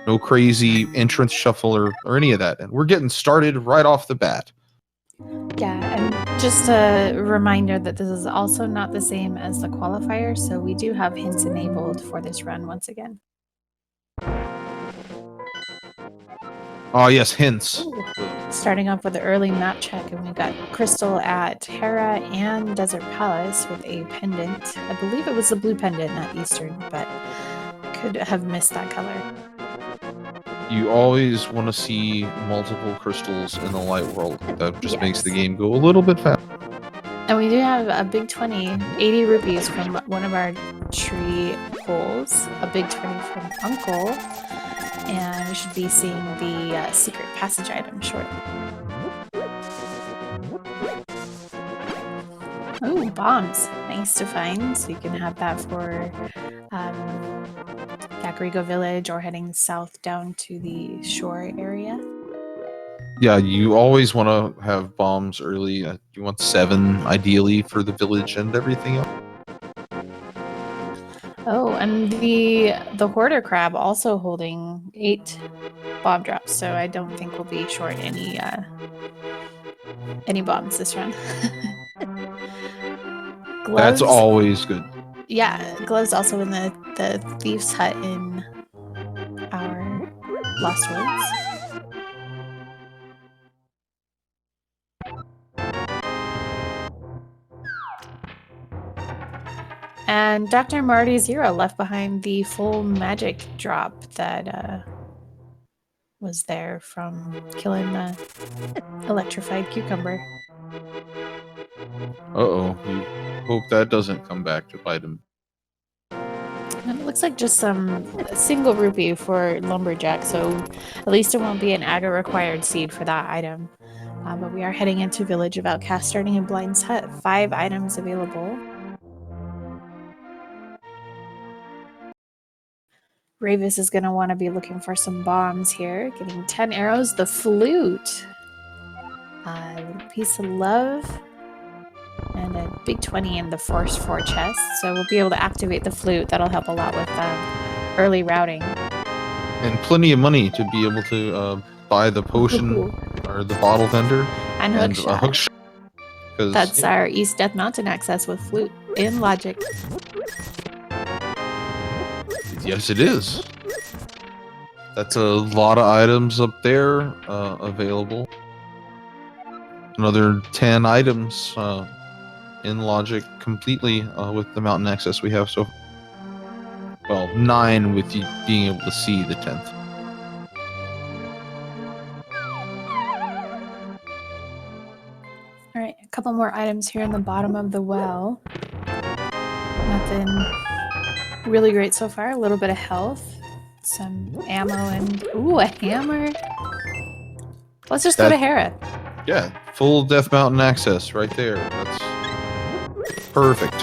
No crazy entrance shuffle or any of that. And we're getting started right off the bat. Yeah, and just a reminder that this is also not the same as the qualifier, so we do have hints enabled for this run once again. Oh, yes, hints. Ooh. Starting off with the early map check, and we've got Crystal at Hera and Desert Palace with a pendant. I believe it was the blue pendant, not Eastern, but could have missed that color. You always want to see multiple crystals in the light world. That just makes the game go a little bit faster. And we do have a big 20, 80 rupees from one of our tree pulls, a big 20 from Uncle, and we should be seeing the secret passage item shortly. Oh, bombs. Nice to find. So you can have that for Yakarigo Village or heading south down to the shore area. Yeah, you always want to have bombs early. You want 7, ideally, for the village and everything else. Oh, and the hoarder crab also holding 8 bomb drops, so I don't think we'll be short any bombs this run. Gloves. That's always good. Yeah, gloves also in the thief's hut in our Lost Woods. And Dr. Marty Zero left behind the full magic drop that was there from killing the electrified cucumber. Uh-oh. You hope that doesn't come back to bite him. And it looks like just some single rupee for lumberjack, so at least it won't be an aga required seed for that item. But we are heading into Village of Outcast, starting in Blind's Hut. 5 items available. Ravis is going to want to be looking for some bombs here. Getting 10 arrows. The flute. A little piece of love. And a big 20 in the Force 4 chest. So we'll be able to activate the flute. That'll help a lot with early routing. And plenty of money to be able to buy the potion or the bottle vendor. And a hook shot. That's our East Death Mountain access with flute in Logic. Yes, it is. That's a lot of items up there available. Another 10 items in Logic completely with the mountain access we have so far. Well, 9 with you being able to see the 10th. All right, a couple more items here in the bottom of the well. Nothing really great so far. A little bit of health, some ammo, and ooh, a hammer. Let's just go to Hera. Yeah, full Death Mountain access right there. That's perfect.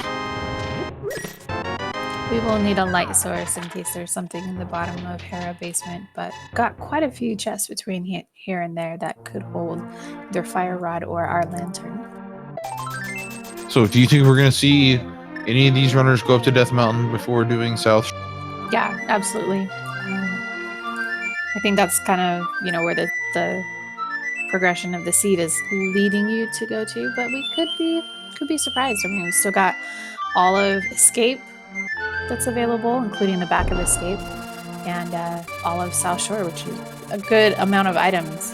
We will need a light source in case there's something in the bottom of Hera basement, but got quite a few chests between here and there that could hold either fire rod or our lantern. So do you think we're going to see any of these runners go up to Death Mountain before doing South? Yeah, absolutely. I think that's kind of, where the progression of the seed is leading you to go to, but we could be surprised. I mean, we still got all of Escape that's available, including the back of Escape, and all of South Shore, which is a good amount of items.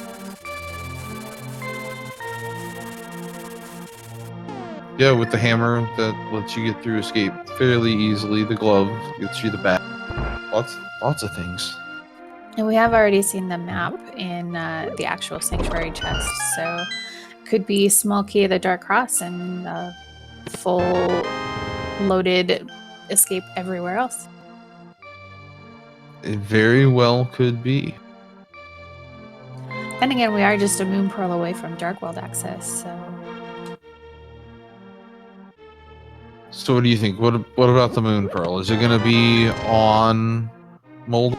Yeah, with the hammer that lets you get through Escape fairly easily. The glove gets you the back. Lots of things. And we have already seen the map in the actual Sanctuary chest, so could be small key of the Dark Cross and full loaded Escape everywhere else. It very well could be. Then again, we are just a moon pearl away from Dark World access, so. So what do you think? What about the moon pearl? Is it going to be on mold?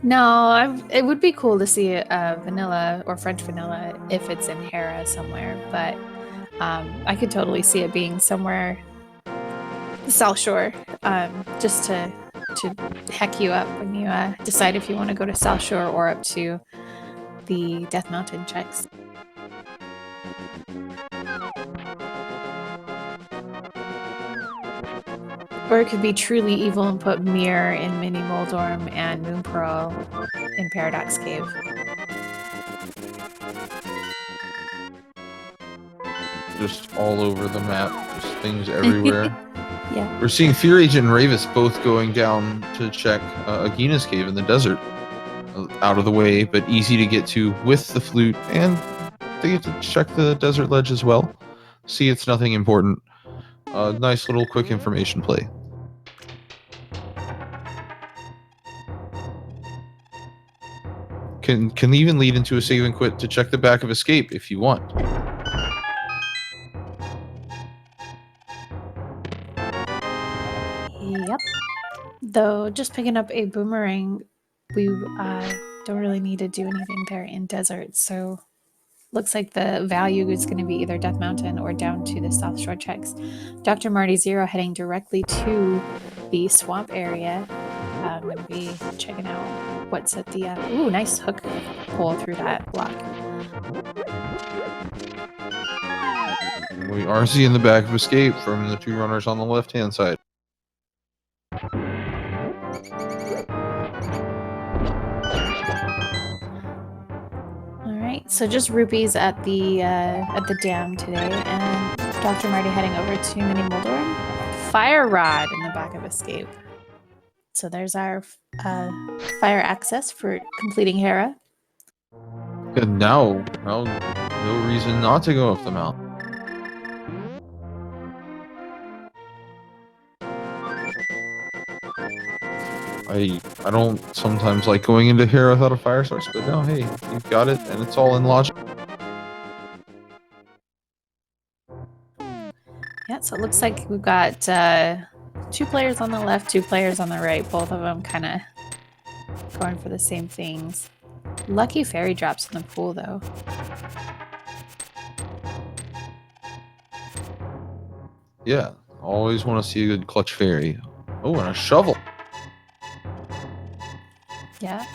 No, it would be cool to see vanilla or French vanilla if it's in Hera somewhere, but I could totally see it being somewhere South Shore, just to to heck you up when you decide if you want to go to South Shore or up to the Death Mountain checks. Or it could be truly evil and put Mirror in Mini Moldorm and Moon Pearl in Paradox Cave. Just all over the map, just things everywhere. Yeah. We're seeing Fear Agent and Ravis both going down to check Agina's cave in the desert. Out of the way, but easy to get to with the flute, and they get to check the desert ledge as well. See, it's nothing important. Nice little quick information play. Can even lead into a save and quit to check the back of Escape if you want. Yep. Though, just picking up a boomerang, we don't really need to do anything there in desert, so looks like the value is going to be either Death Mountain or down to the South Shore checks. Dr. Marty Zero heading directly to the swamp area. Going to be checking out what's at the... ooh, nice hook pull through that block. We are seeing the back of Escape from the two runners on the left-hand side. Alright, so just rupees at the dam today, and Dr. Marty heading over to Mini Moldorm. Fire Rod in the back of Escape. So there's our fire access for completing Hera. And now, no reason not to go up the mountain. I don't sometimes like going into here without a fire source, but no, hey, you've got it, and it's all in logic. Yeah, so it looks like we've got 2 players on the left, 2 players on the right, both of them kind of going for the same things. Lucky fairy drops in the pool, though. Yeah, always want to see a good clutch fairy. Oh, and a shovel. Yeah.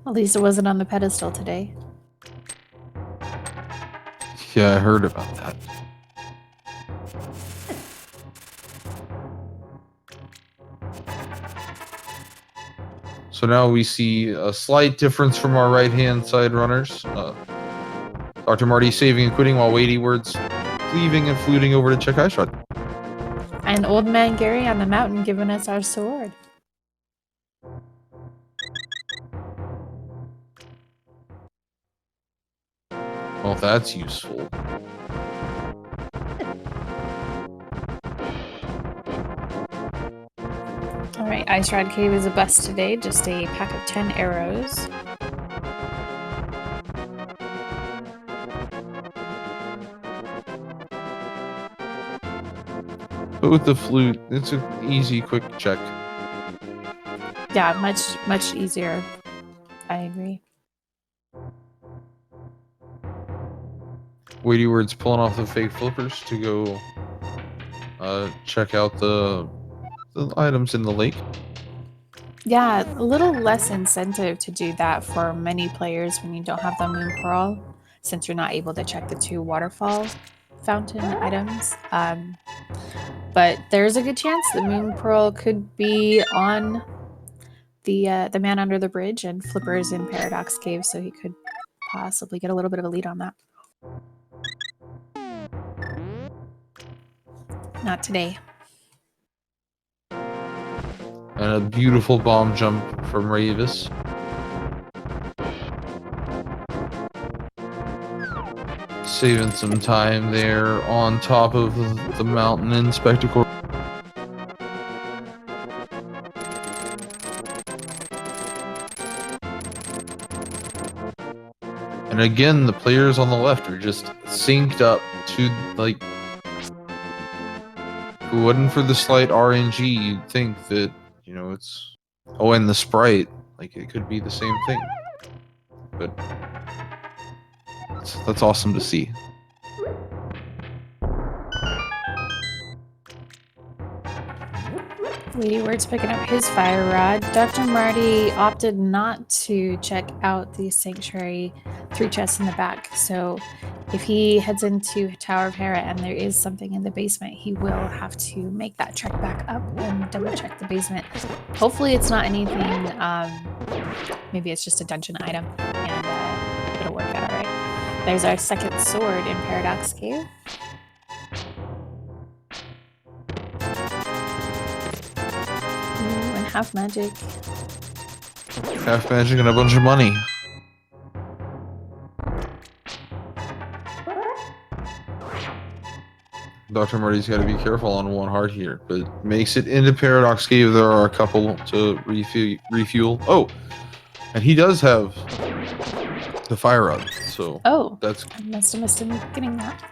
At least it wasn't on the pedestal today. Yeah, I heard about that. So now we see a slight difference from our right-hand side runners. Dr. Marty saving and quitting while Weighty Words cleaving and fluting over to check High Shot. And Old Man Gary on the mountain giving us our sword. Well, that's useful. Alright, Ice Rod Cave is a bust today. Just a pack of 10 arrows. But with the flute, it's an easy, quick check. Yeah, much easier. I agree. Weighty Words pulling off the fake flippers to go check out the items in the lake. Yeah, a little less incentive to do that for many players when you don't have the Moon Pearl, since you're not able to check the 2 waterfall fountain items. But there's a good chance the Moon Pearl could be on the man under the bridge, and Flipper's in Paradox Cave, so he could possibly get a little bit of a lead on that. Not today. And a beautiful bomb jump from Ravis. Saving some time there on top of the mountain in Spectacle. And again, the players on the left are just synced up to, like, if it wasn't for the slight RNG, you'd think that, you know, it's... Oh, and the sprite, like, it could be the same thing. But that's awesome to see. Lady Word's picking up his fire rod. Dr. Marty opted not to check out the sanctuary 3 chests in the back. So if he heads into Tower of Hera and there is something in the basement, he will have to make that trek back up and double check the basement. Hopefully it's not anything, maybe it's just a dungeon item and it'll work out all right. There's our second sword in Paradox Cave. And half magic. Half magic and a bunch of money. Dr. Marty's got to be careful on one heart here, but makes it into Paradox Cave. There are a couple to refuel. Oh, and he does have the fire rod, so that's. I must have missed him getting that.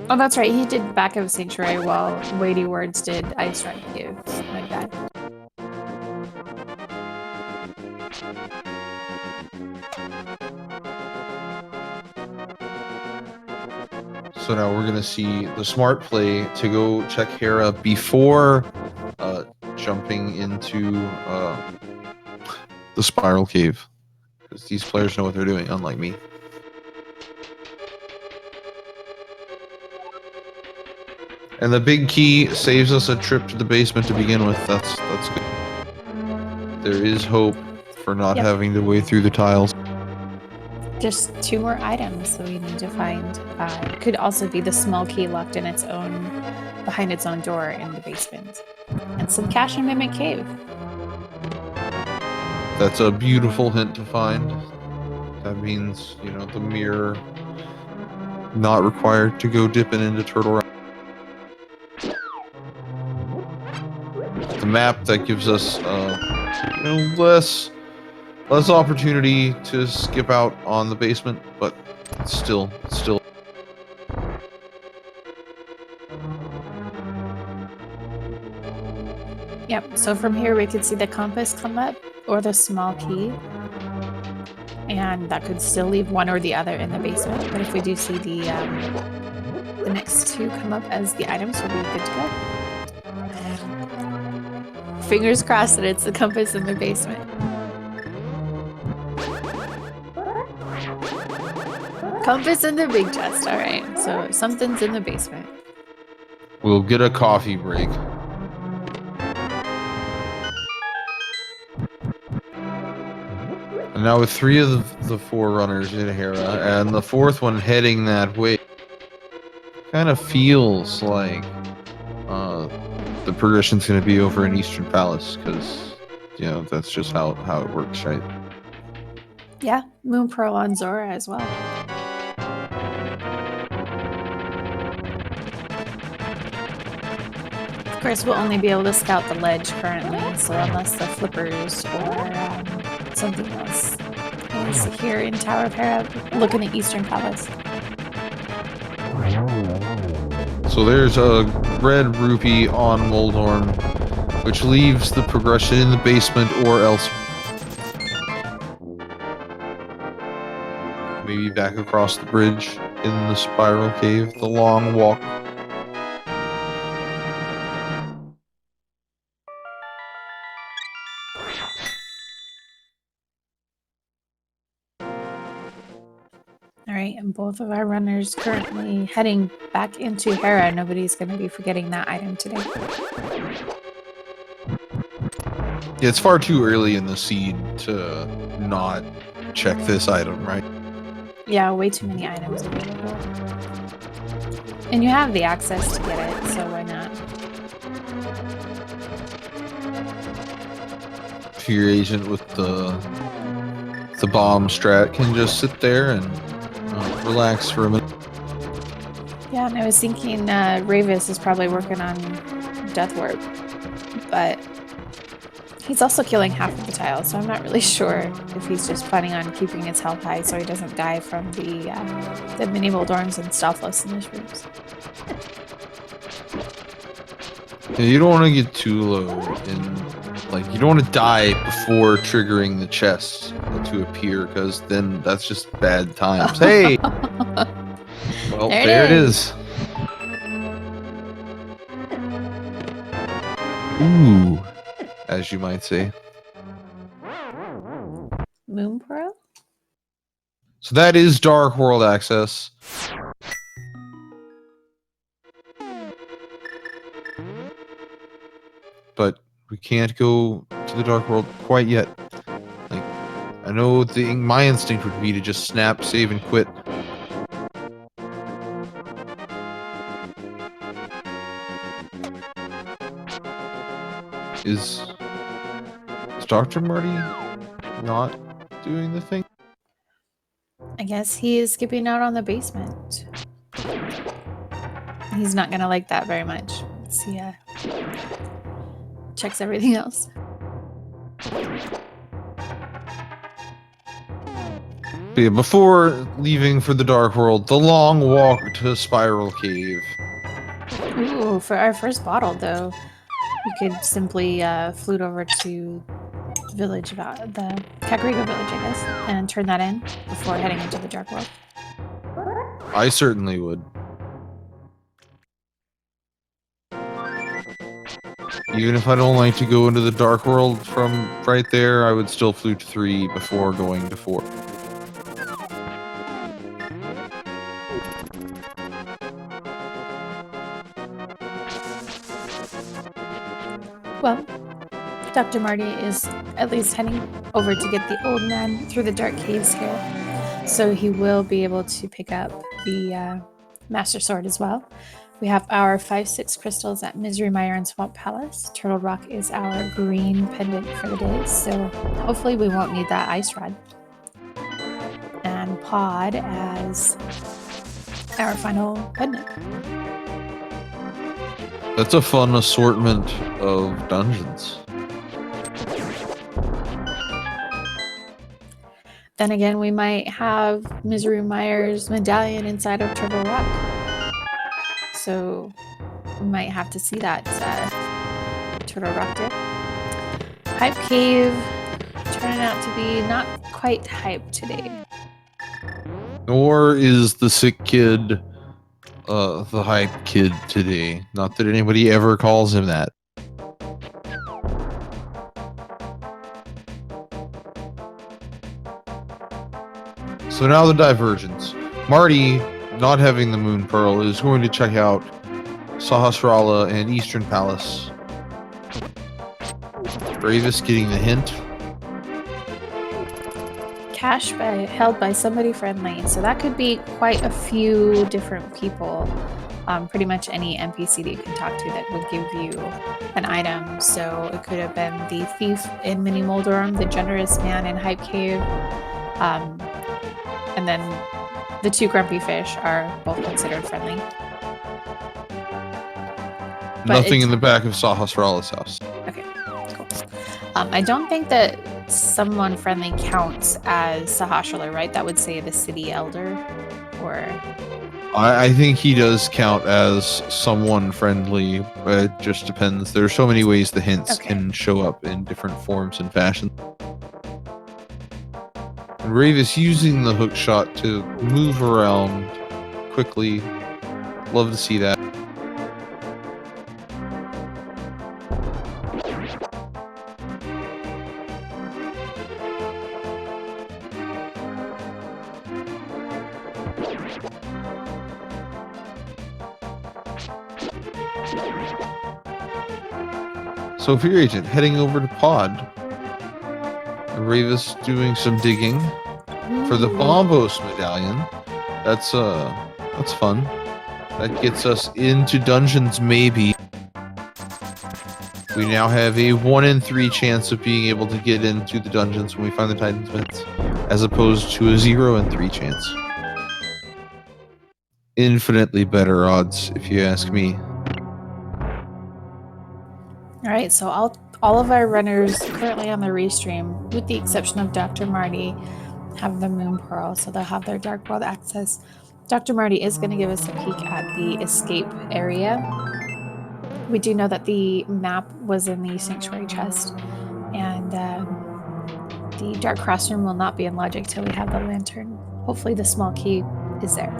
Oh, that's right. He did back of Sanctuary while Weighty Words did Ice Run Cave. My bad. So now we're going to see the smart play to go check Hera before jumping into the Spiral Cave. Because these players know what they're doing, unlike me. And the big key saves us a trip to the basement to begin with. That's good. There is hope for not having to wade through the tiles. Just 2 more items that we need to find. It could also be the small key locked in its own, behind its own door in the basement. And some cash in Mimic Cave. That's a beautiful hint to find. That means, you know, the mirror not required to go dipping into Turtle Rock. The map that gives us you know, less opportunity to skip out on the basement, but still. Yep, so from here we could see the compass come up or the small key. And that could still leave one or the other in the basement. But if we do see the next 2 come up as the items, we'll be good to go. Fingers crossed that it's the compass in the basement. Compass in the big chest. All right, so something's in the basement. We'll get a coffee break. And now with 3 of the 4 runners in Hera, and the 4th one heading that way, kind of feels like the progression's going to be over in Eastern Palace, because, you know, that's just how it works, right? Yeah, Moon Pearl on Zora as well. Of course, we'll only be able to scout the ledge currently, so unless the flippers or something else is here in Tower of Hera, looking at Eastern Palace. So there's a red rupee on Moldorm, which leaves the progression in the basement or else. Maybe back across the bridge in the Spiral Cave, the long walk. Alright, and both of our runners currently heading back into Hera. Nobody's going to be forgetting that item today. Yeah, it's far too early in the seed to not check this item, right? Yeah, way too many items available. And you have the access to get it, so why not? Fear Agent with the bomb strat can just sit there and relax for a minute. Yeah, and I was thinking Ravis is probably working on Death Warp, but he's also killing half of the tiles, so I'm not really sure if he's just planning on keeping his health high so he doesn't die from the mini Moldorms and Stealthless in his rooms. Yeah, you don't want to get too low in, like, you don't want to die before triggering the chest to appear, because then that's just bad times. Hey! Well, there it is. Ooh, as you might say. Moon Pearl? So that is Dark World access. But we can't go to the Dark World quite yet. Like, I know my instinct would be to just snap, save, and quit. Is Dr. Marty not doing the thing? I guess he is skipping out on the basement. He's not gonna like that very much. Let's see, checks everything else. But yeah, before leaving for the Dark World, the long walk to Spiral Cave. Ooh, for our first bottle, though, we could simply flute over to the village, about the Kakariko village, I guess, and turn that in before heading into the Dark World. I certainly would. Even if I don't like to go into the Dark World from right there, I would still flute 3 before going to 4. Well, Dr. Marty is at least heading over to get the old man through the dark caves here. So he will be able to pick up the Master Sword as well. We have our 5-6 crystals at Misery Mire and Swamp Palace. Turtle Rock is our green pendant for the day, so hopefully we won't need that ice rod. And Pod as our final pendant. That's a fun assortment of dungeons. Then again, we might have Misery Mire's medallion inside of Turtle Rock. So we might have to see that Turtle Rock dip. Hype Cave turning out to be not quite hype today. Nor is the sick kid the hype kid today. Not that anybody ever calls him that. So now the divergence. Marty, not having the Moon Pearl, is going to check out Sahasrara and Eastern Palace. Bravus getting the hint. Cash held by somebody friendly. So that could be quite a few different people. Pretty much any NPC that you can talk to that would give you an item. So it could have been the thief in Mini Moldorum, the generous man in Hype Cave, and then the 2 grumpy fish are both considered friendly. Nothing in the back of Sahasrara's house. Okay, cool. I don't think that someone friendly counts as Sahasrara, right? That would say the city elder, or... I think he does count as someone friendly. It just depends. There are so many ways the hints can show up in different forms and fashions. And Ravis using the hook shot to move around quickly. Love to see that. So Fear Agent heading over to Pod. Ravis doing some digging for the Bombos medallion. That's fun. That gets us into dungeons, maybe. We now have a 1 in 3 chance of being able to get into the dungeons when we find the Titan's Vents, as opposed to a 0 in 3 chance. Infinitely better odds, if you ask me. All right, so all of our runners currently on the restream, with the exception of Dr. Marty, have the Moon Pearl, so they'll have their Dark World access. Dr. Marty is going to give us a peek at the escape area. We do know that the map was in the Sanctuary chest, and the Dark Crossroom will not be in Logic till we have the lantern. Hopefully the small key is there.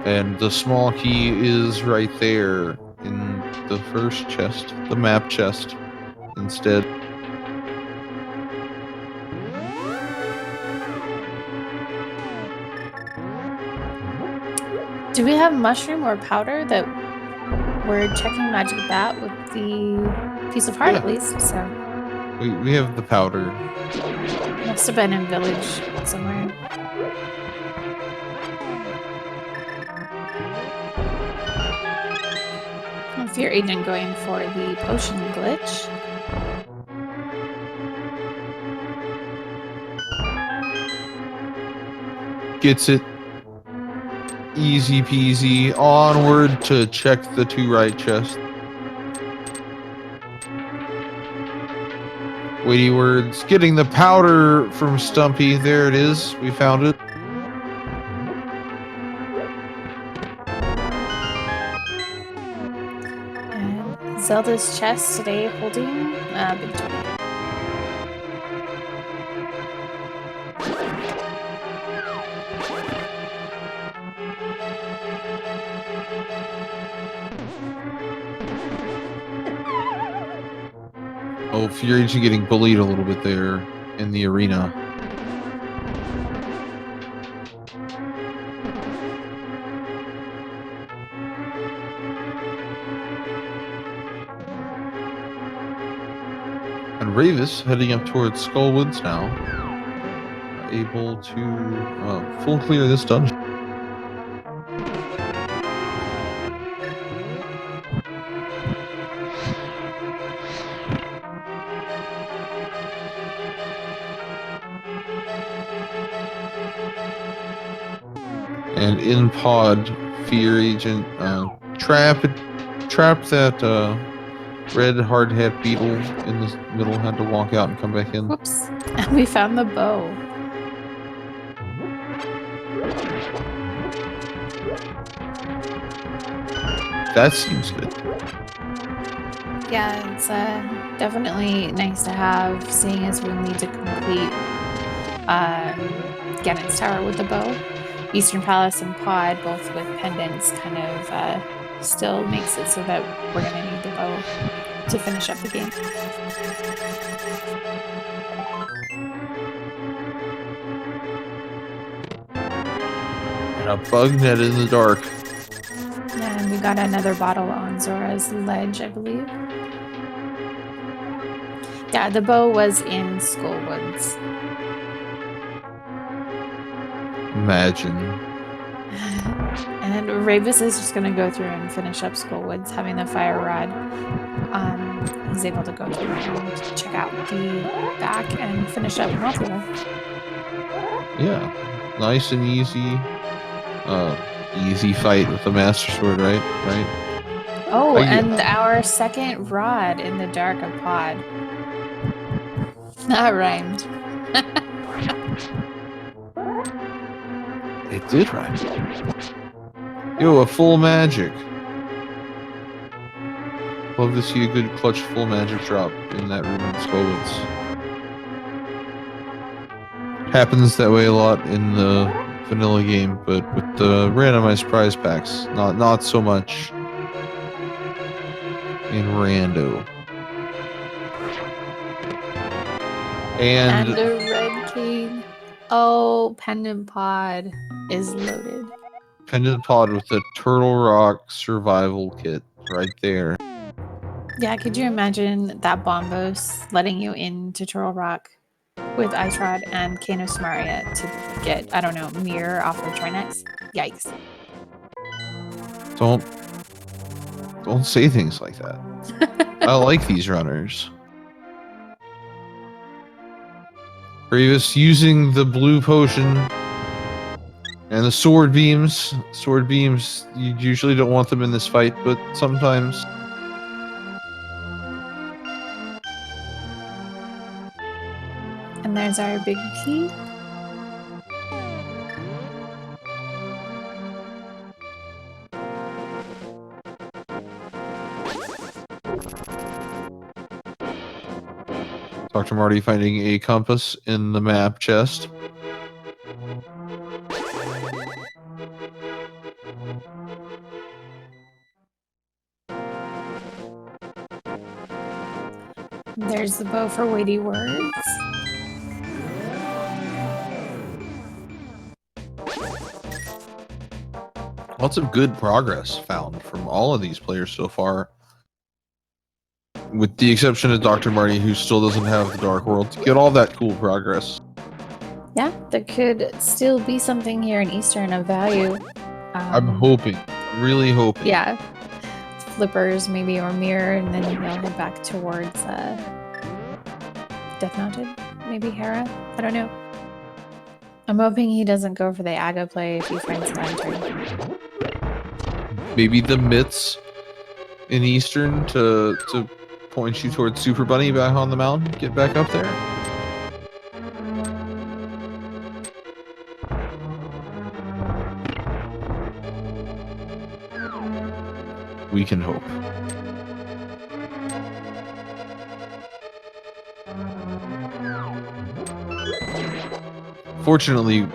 And the small key is right there in the first chest, the map chest, instead. Do we have mushroom or powder that we're checking magic bat with the piece of heart Yeah. at least? So We have the powder. must have been in village somewhere. Fear agent going for the potion glitch. Gets it. Easy peasy. Onward to check the 2 right chests. Weighty words. Getting the powder from Stumpy. There it is. We found it. And Zelda's chest today holding big 20. Oh, Fury Agent getting bullied a little bit there in the arena. And Ravis heading up towards Skullwoods now. Able to full clear this dungeon. And in pod, Fear Agent trapped that red hard hat beetle in the middle, had to walk out and come back in. Whoops. And we found the bow. That seems good. Yeah, it's definitely nice to have, seeing as we need to complete Ganon's Tower with the bow. Eastern Palace and Pod, both with pendants, kind of still makes it so that we're going to need the bow to finish up the game. And a bug net in the dark. And we got another bottle on Zora's ledge, I believe. Yeah, the bow was in Skullwoods. Imagine. And Ravis is just going to go through and finish up Skullwoods, having the fire rod. He's able to go through and check out the back and finish up Mothula. Yeah, nice and easy. Easy fight with the Master Sword, right? Oh, yeah. and our second rod in the dark of Pod. That rhymed. It did rhyme. Yo, a full magic. Love to see a good clutch full magic drop in that room in Skullwoods. Happens that way a lot in the vanilla game, but with the randomized prize packs, not so much in Rando. And a red cane. Oh, Pendant Pod is loaded. Pendant Pod with the Turtle Rock survival kit right there. Yeah, could you imagine that Bombos letting you into Turtle Rock with Ice Rod and Cane of Samaria to get, I don't know, mirror off the Trinex? Yikes. Don't say things like that. I like these runners. Ravis using the blue potion and the sword beams. Sword beams, you usually don't want them in this fight, but sometimes. And there's our big key. Dr. Marty finding a compass in the map chest. There's the bow for weighty words. Lots of good progress found from all of these players so far. With the exception of Dr. Marty, who still doesn't have the Dark World to get all that cool progress. Yeah, there could still be something here in Eastern of value. I'm hoping. I'm really hoping. Yeah. Flippers, maybe, or Mirror, and then they'll head back towards Death Mounted. Maybe Hera. I don't know. I'm hoping he doesn't go for the Aga play if he finds Lantern. Maybe the Mitts in Eastern to point you towards Super Bunny back on the mountain. Get back up there. We can hope. Fortunately,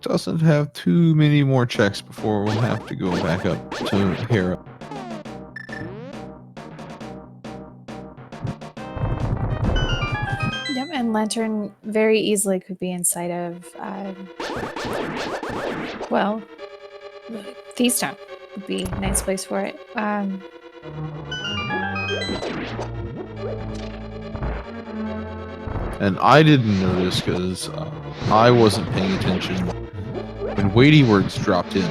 doesn't have too many more checks before we'll have to go back up to Hera. Yep, and Lantern very easily could be inside of, well, Feastown would be a nice place for it. And I didn't notice because I wasn't paying attention when weighty words dropped in.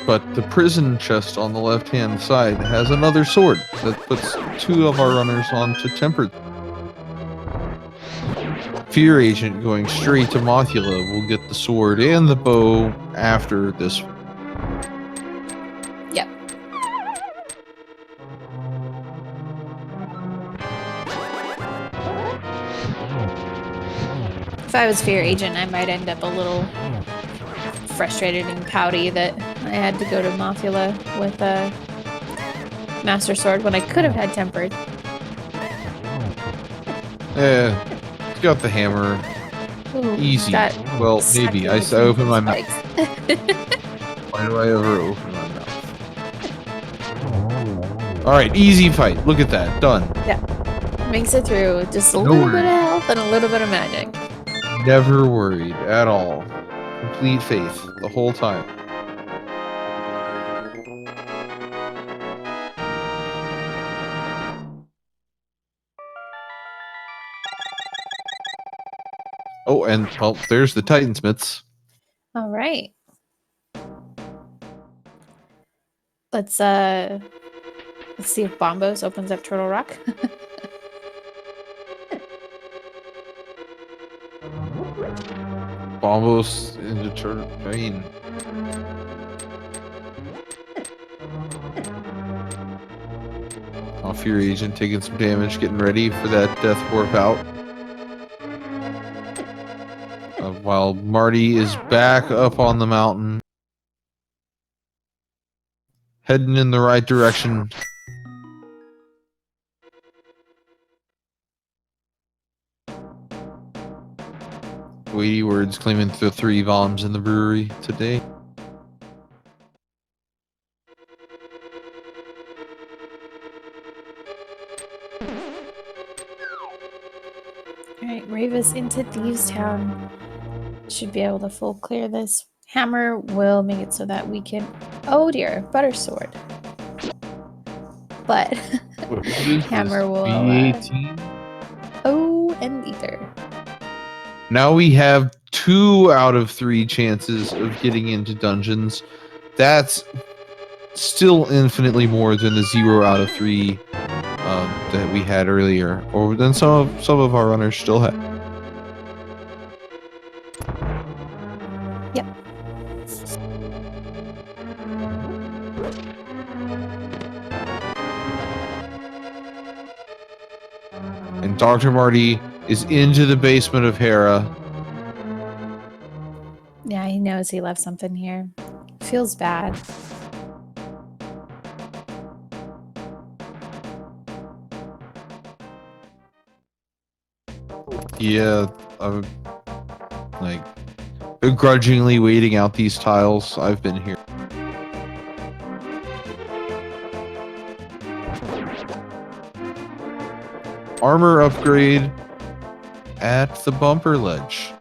But the prison chest on the left-hand side has another sword that puts 2 of our runners onto tempered. Fear Agent going straight to Mothula will get the sword and the bow after this. Yep. If I was Fear Agent, I might end up a little frustrated and pouty that I had to go to Mothula with a Master Sword when I could have had Tempered. It's got the hammer. Ooh, Easy. Well, maybe. I open my mouth. Why do I ever open my mouth? Alright, easy fight. Look at that. Done. Yeah. Makes it through. Just a little bit of health and a little bit of magic. Never worried at all. Complete faith the whole time. Oh, and well, there's the Titansmiths. All right. Let's see if Bombos opens up Turtle Rock. Bombos into Turtle. I mean, Fear Agent taking some damage, getting ready for that Death Warp out. While Marty is back up on the mountain, heading in the right direction. Weighty words claiming the 3 volumes in the brewery today. Alright, Ravis into Thieves Town. Should be able to full clear this. Hammer will make it so that we can... Oh dear, Butter Sword. But Hammer will... Oh, and Ether. Now we have 2 out of 3 chances of getting into dungeons. That's still infinitely more than the 0 out of 3 that we had earlier, or than some of our runners still have. Yep. And Dr. Marty is into the basement of Hera. Yeah, he knows he left something here. Feels bad. Yeah, I'm like begrudgingly waiting out these tiles. I've been here. armor upgrade at the bumper ledge.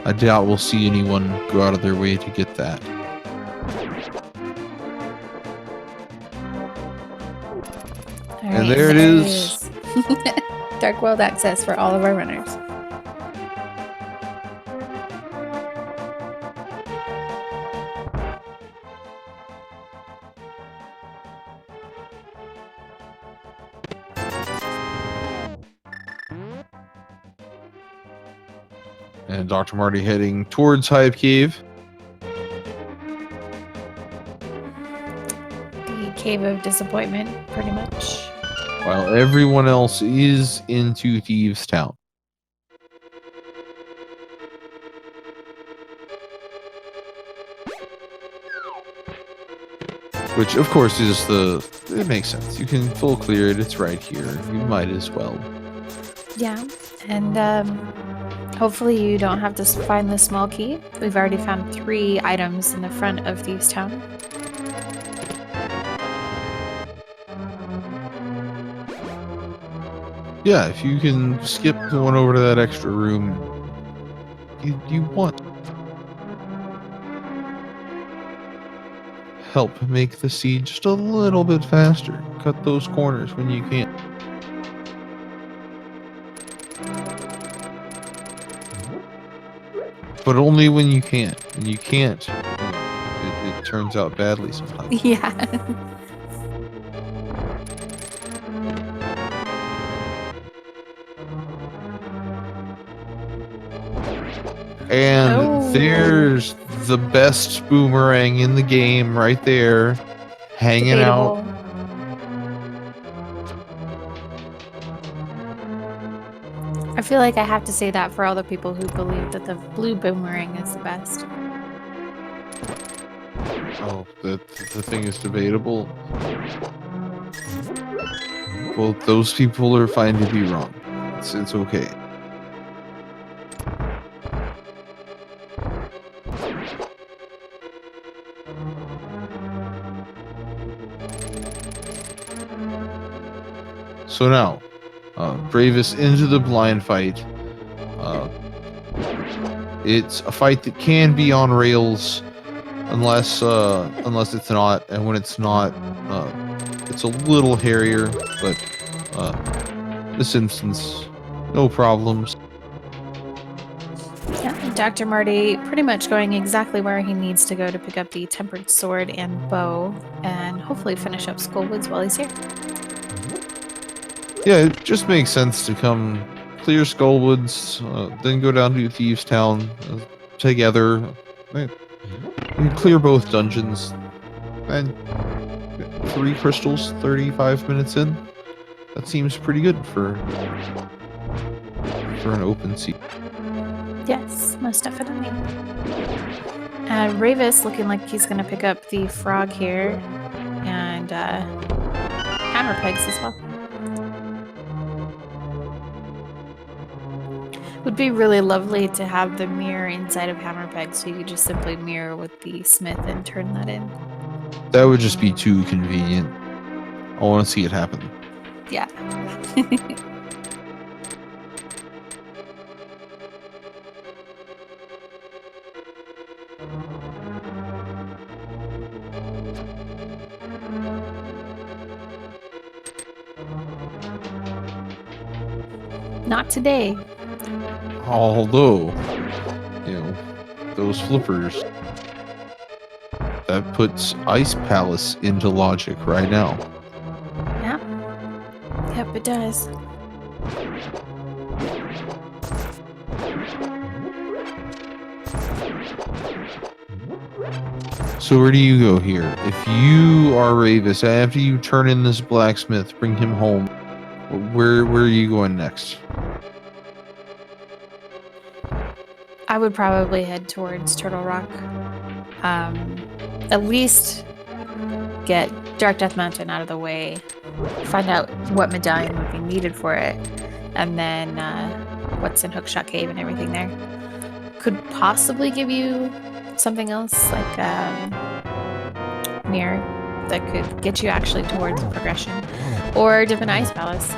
I doubt we'll see anyone go out of their way to get that. All And right, there it is. Dark World access for all of our runners. And Dr. Marty heading towards Hive Cave. The Cave of Disappointment, pretty much. While everyone else is into Thieves Town. Which, of course, is it makes sense. You can full clear it. It's right here. You might as well. Yeah, and hopefully you don't have to find the small key. We've already found 3 items in the front of Thieves Town. Yeah, if you can skip going over to that extra room, you want. Help make the seed just a little bit faster. Cut those corners when you can. But only when you can. When you can't, it turns out badly sometimes. Yeah. And there's the best boomerang in the game right there, hanging Debatable. out. I feel like I have to say that for all the people who believe that the blue boomerang is the best. Oh, the thing is debatable. Well, those people are fine to be wrong. It's okay. So now, Bravus into the blind fight. It's a fight that can be on rails, unless it's not, and when it's not, it's a little hairier. But this instance, no problems. Yeah, Dr. Marty pretty much going exactly where he needs to go to pick up the tempered sword and bow, and hopefully finish up Skullwoods while he's here. Yeah, it just makes sense to come clear Skullwoods, then go down to Thieves Town together. You clear both dungeons, and 3 crystals, 35 minutes in. That seems pretty good for an open seat. Yes, most definitely. Ravis looking like he's going to pick up the frog here, and hammer pegs as well. Would be really lovely to have the mirror inside of hammer pegs, so you could just simply mirror with the smith and turn that in. That would just be too convenient. I want to see it happen. Yeah. Not today. Although, those flippers, that puts Ice Palace into logic right now. Yep, it does. So where do you go here? If you are Ravis, after you turn in this blacksmith, bring him home, where are you going next? I would probably head towards Turtle Rock. At least get Dark Death Mountain out of the way, find out what medallion would be needed for it, and then what's in Hookshot Cave and everything there. Could possibly give you something else, like mirror, that could get you actually towards progression, or Dippin' Ice Palace.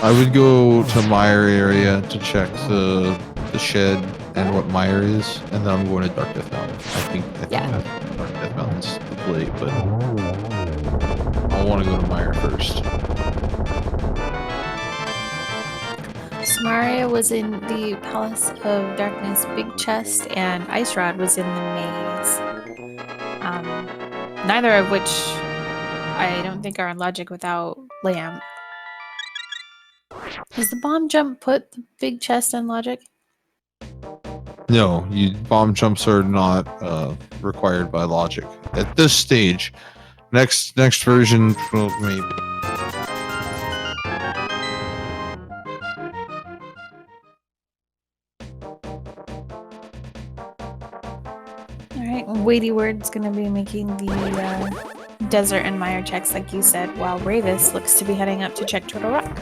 I would go to Meyer area to check the shed and what Meyer is, and then I'm going to Dark Death Mountain. I think Yeah. Dark Death Mountain's the play, but I want to go to Meyer first. Samaria was in the Palace of Darkness Big Chest, and Ice Rod was in the maze. Neither of which I don't think are on logic without Lamp. Does the bomb jump put the big chest on logic? No, bomb jumps are not required by logic at this stage. Next version, well, maybe. Alright, Weighty Word's gonna be making the desert and mire checks like you said, while Ravis looks to be heading up to check Turtle Rock.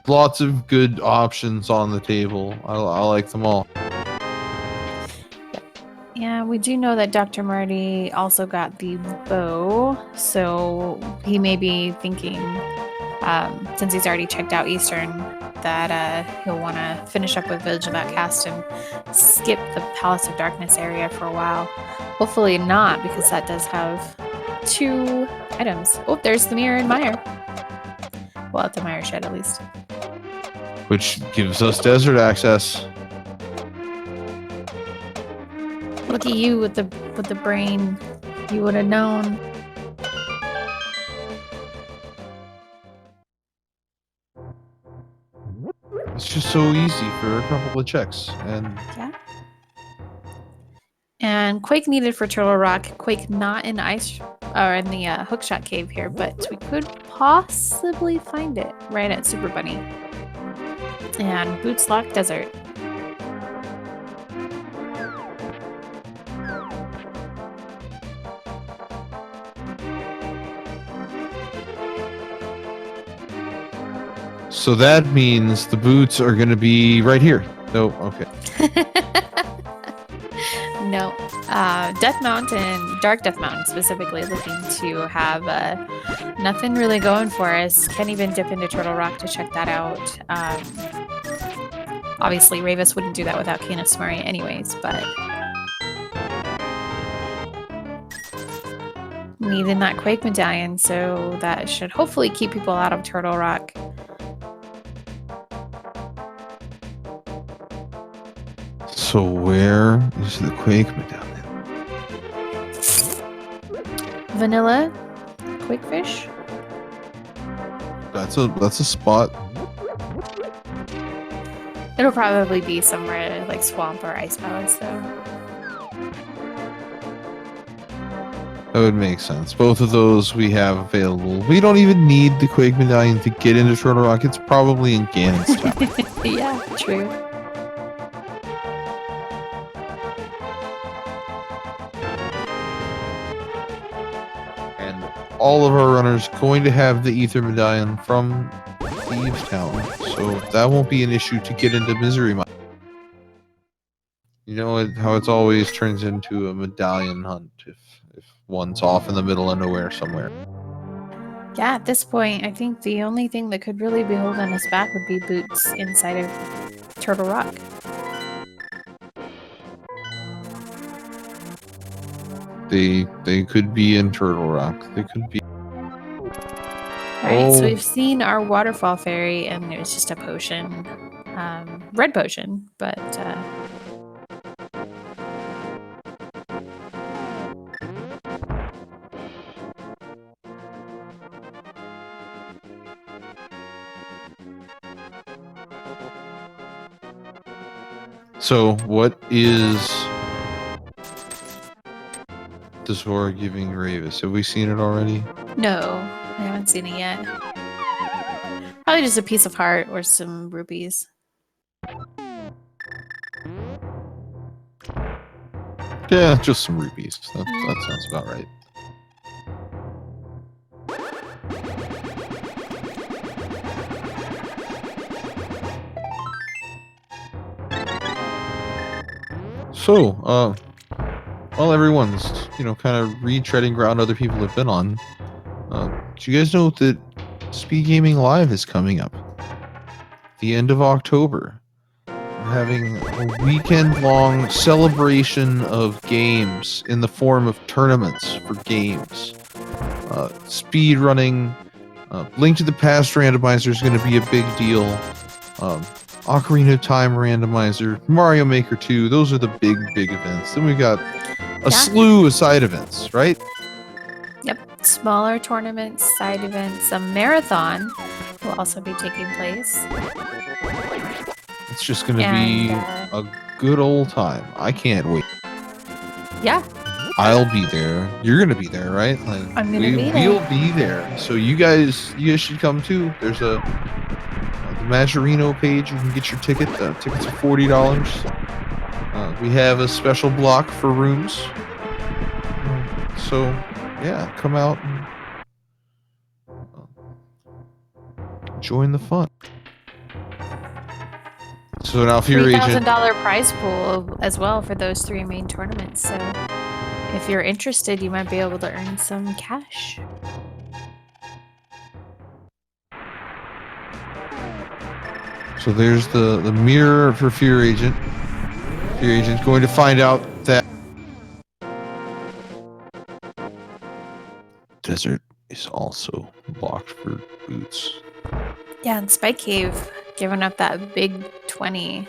Lots of good options on the table. I like them all. Yeah, we do know that Dr. Marty also got the bow, so he may be thinking, since he's already checked out Eastern, that he'll want to finish up with Village of Outcast and skip the Palace of Darkness area for a while. Hopefully not, because that does have 2 items. Oh, there's the mirror and Mire. Well, at the Mire shed, at least. Which gives us desert access. Look at you with the brain. You would have known. It's just so easy for a couple of checks, and Yeah. And Quake needed for Turtle Rock. Quake not in ice or in the Hookshot Cave here, but we could possibly find it right at Super Bunny. And Boots Lock Desert. so that means the boots are going to be right here. No, okay. No. Death Mountain, Dark Death Mountain specifically, looking to have nothing really going for us. Can't even dip into Turtle Rock to check that out. Obviously, Ravis wouldn't do that without Canis Murray anyways, but needing that Quake Medallion, so that should hopefully keep people out of Turtle Rock. So where is the Quake Medallion? Vanilla Quakefish. That's a spot. It'll probably be somewhere like Swamp or Ice Palace, though. That would make sense. Both of those we have available. We don't even need the Quake Medallion to get into Turtle Rock. It's probably in Ganon's Tower. Yeah, true. And all of our runners going to have the Ether Medallion from Thieves Town, so that won't be an issue to get into Misery Mine. You know how it's always turns into a medallion hunt if one's off in the middle of nowhere somewhere. Yeah, at this point, I think the only thing that could really be holding us back would be Boots inside of Turtle Rock. They could be in Turtle Rock. They could be. Alright, so we've seen our waterfall fairy, and it was just a potion. Red potion, but So what is the Zora giving Ravis? Have we seen it already? no, I haven't seen it yet. Probably just a piece of heart or some rupees. Yeah, just some rupees. That sounds about right. So, while everyone's, kind of retreading ground other people have been on, Do you guys know that Speed Gaming Live is coming up? The end of October. We're having a weekend-long celebration of games in the form of tournaments for games. Speed running, Link to the Past Randomizer is going to be a big deal. Ocarina of Time Randomizer, Mario Maker 2, those are the big events. Then we got a slew of side events, right? Yep. Smaller tournaments, side events, a marathon will also be taking place. It's just going to be a good old time. I can't wait. Yeah. I'll be there. You're going to be there, right? Like, I'm going to be there. We'll be there. So you guys should come too. There's the Maggiorino page. You can get your ticket. Tickets are $40. We have a special block for rooms. So, yeah, come out and join the fun. So now, if you're $3,000 prize pool as well for those 3 main tournaments. So, if you're interested, you might be able to earn some cash. So there's the mirror for Fear Agent. Fear Agent's going to find out that desert is also blocked for boots. Yeah, and Spike Cave giving up that big 20.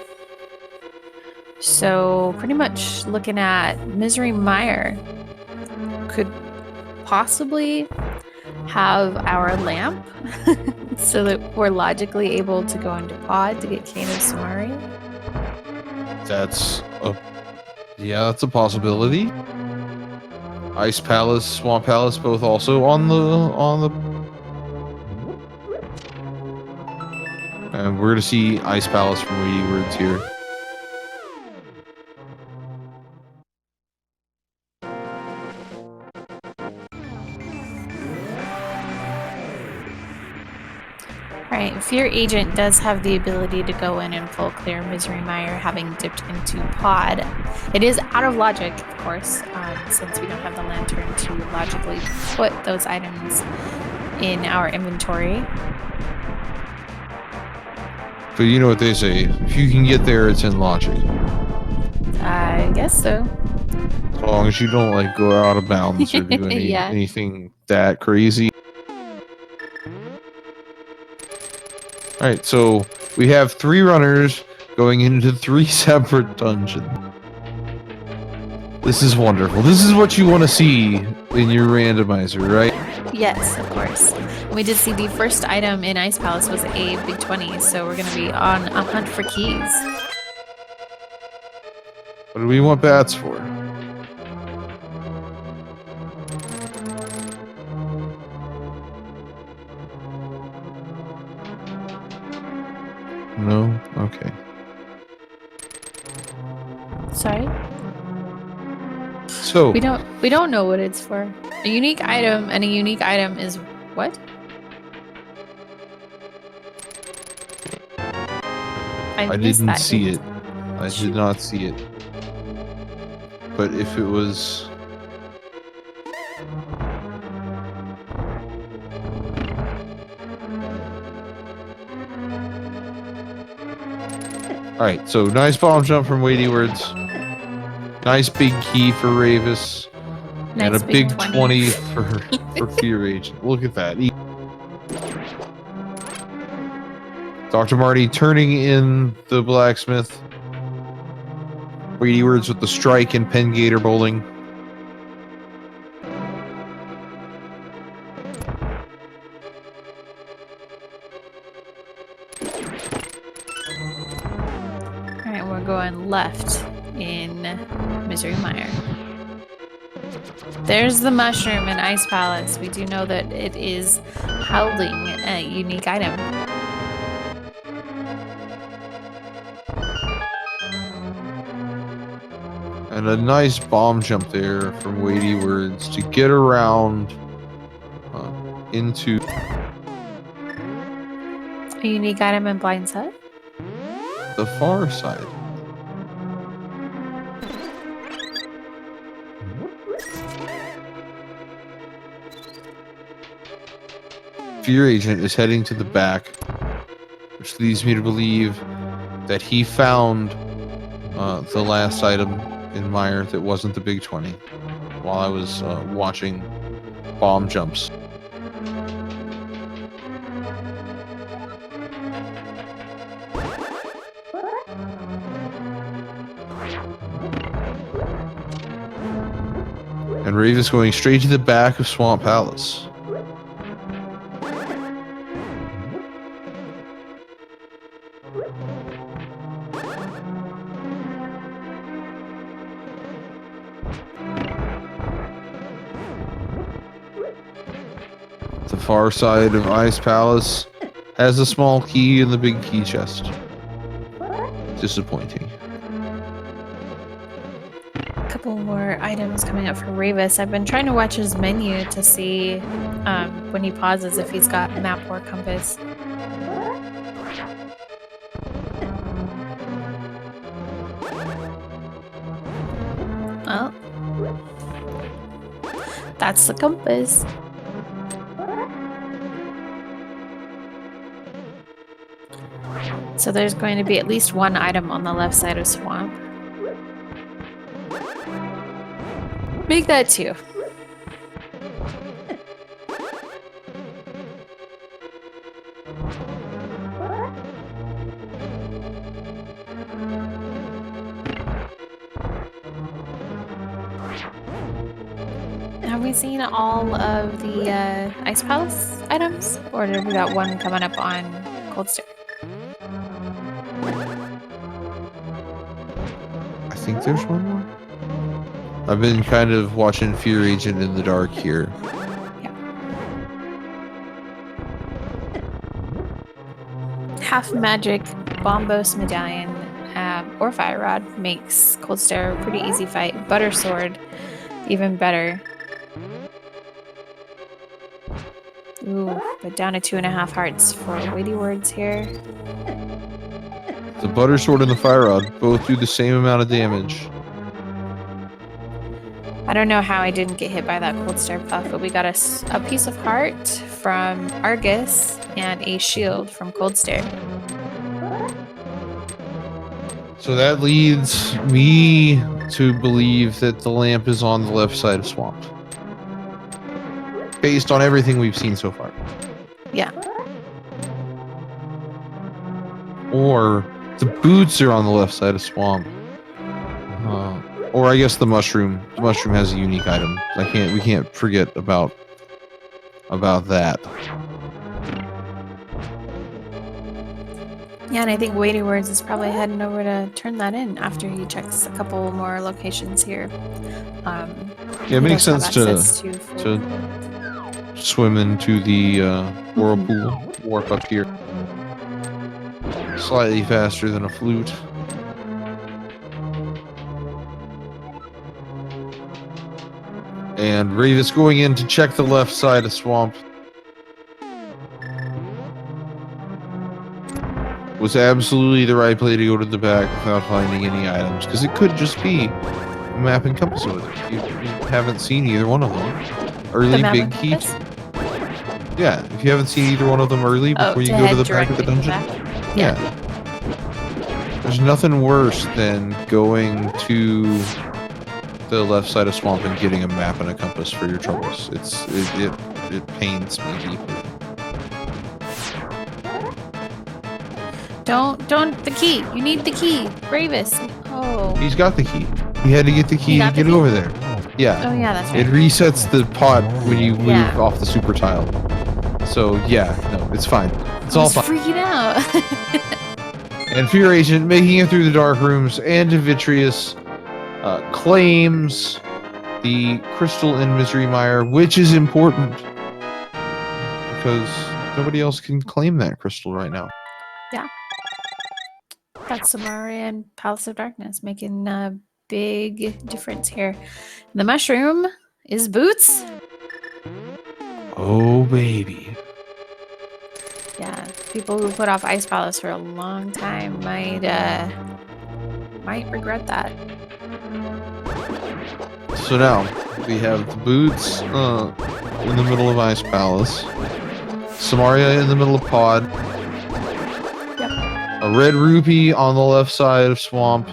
So pretty much looking at Misery Mire could possibly have our lamp so that we're logically able to go into pod to get Cane of Sumari. That's a possibility. Ice Palace, Swamp Palace, both also on the and we're gonna see Ice Palace from Weighty Words here. Right, Fear Agent does have the ability to go in and full clear Misery Mire, having dipped into pod. It is out of logic, of course, since we don't have the lantern to logically put those items in our inventory. But you know what they say, if you can get there, it's in logic. I guess so. As long as you don't like go out of bounds or do anything that crazy. Alright, so we have 3 runners going into 3 separate dungeons. This is wonderful. This is what you want to see in your randomizer, right? Yes, of course. We did see the first item in Ice Palace was a big 20, so we're going to be on a hunt for keys. What do we want bats for? No? Okay. Sorry? So we don't know what it's for. A unique item, and a unique item is what? I didn't see it. I did not see it. But if it was... Alright, so nice bomb jump from Weighty Words. Nice big key for Ravis. Nice and a big 20 for Fear Agent. Look at that. Dr. Marty turning in the blacksmith. Weighty Words with the strike and Penn Gator bowling. Alright, we're going left in Misery Mire. There's the mushroom in Ice Palace. We do know that it is holding a unique item. And a nice bomb jump there from Weighty Words to get around into a unique item in Blind Set? The far side. Fear Agent is heading to the back, which leads me to believe that he found the last item in Mire that wasn't the big 20 while I was watching bomb jumps. And Rave is going straight to the back of Swamp Palace. The far side of Ice Palace has a small key in the big key chest. Disappointing. A couple more items coming up for Ravis. I've been trying to watch his menu to see when he pauses if he's got map or compass. Well, that's the compass. So there's going to be at least one item on the left side of Swamp. Make that 2. Have we seen all of the Ice Palace items? Or did we got one coming up on Cold Stair? I think there's one more. I've been kind of watching Fear Agent in the dark here. Yeah. Half magic Bombos Medallion or Fire Rod makes Cold Stair a pretty easy fight. Butter Sword, even better. Ooh, but down to 2.5 hearts for weighty words here. The Butter Sword and the Fire Rod both do the same amount of damage. I don't know how I didn't get hit by that Cold Stair buff, but we got a piece of heart from Argus and a shield from Cold Stair. So that leads me to believe that the lamp is on the left side of Swamp. Based on everything we've seen so far. Yeah. Or the boots are on the left side of Swamp. Or I guess the mushroom. The mushroom has a unique item. We can't forget about that. Yeah, and I think Weighty Words is probably heading over to turn that in after he checks a couple more locations here. Yeah, it makes sense to swim into the whirlpool, warp up here. Slightly faster than a flute. And Rave is going in to check the left side of Swamp. Was absolutely the right play to go to the back without finding any items, because it could just be a map and compass over there. You haven't seen either one of them. Early big key. Yeah, if you haven't seen either one of them early before you go to the back of the dungeon. Yeah. There's nothing worse than going to the left side of Swamp and getting a map and a compass for your troubles. It pains me deeply. Don't the key. You need the key. Bravis. Oh. He's got the key. He had to get the key to get over there. Yeah. Oh yeah, that's right. It resets the pot when you move off the super tile. So yeah, no, it's fine. It's all fine. Freaking out. And Fear Agent, making it through the dark rooms, and Vitreous claims the crystal in Misery Mire, which is important because nobody else can claim that crystal right now. Yeah. That's Samarian Palace of Darkness, making a big difference here. The mushroom is Boots. Oh, baby. Yeah, people who put off Ice Palace for a long time might regret that. So now we have the Boots in the middle of Ice Palace. Samaria in the middle of pod. Yep. A red rupee on the left side of swamp.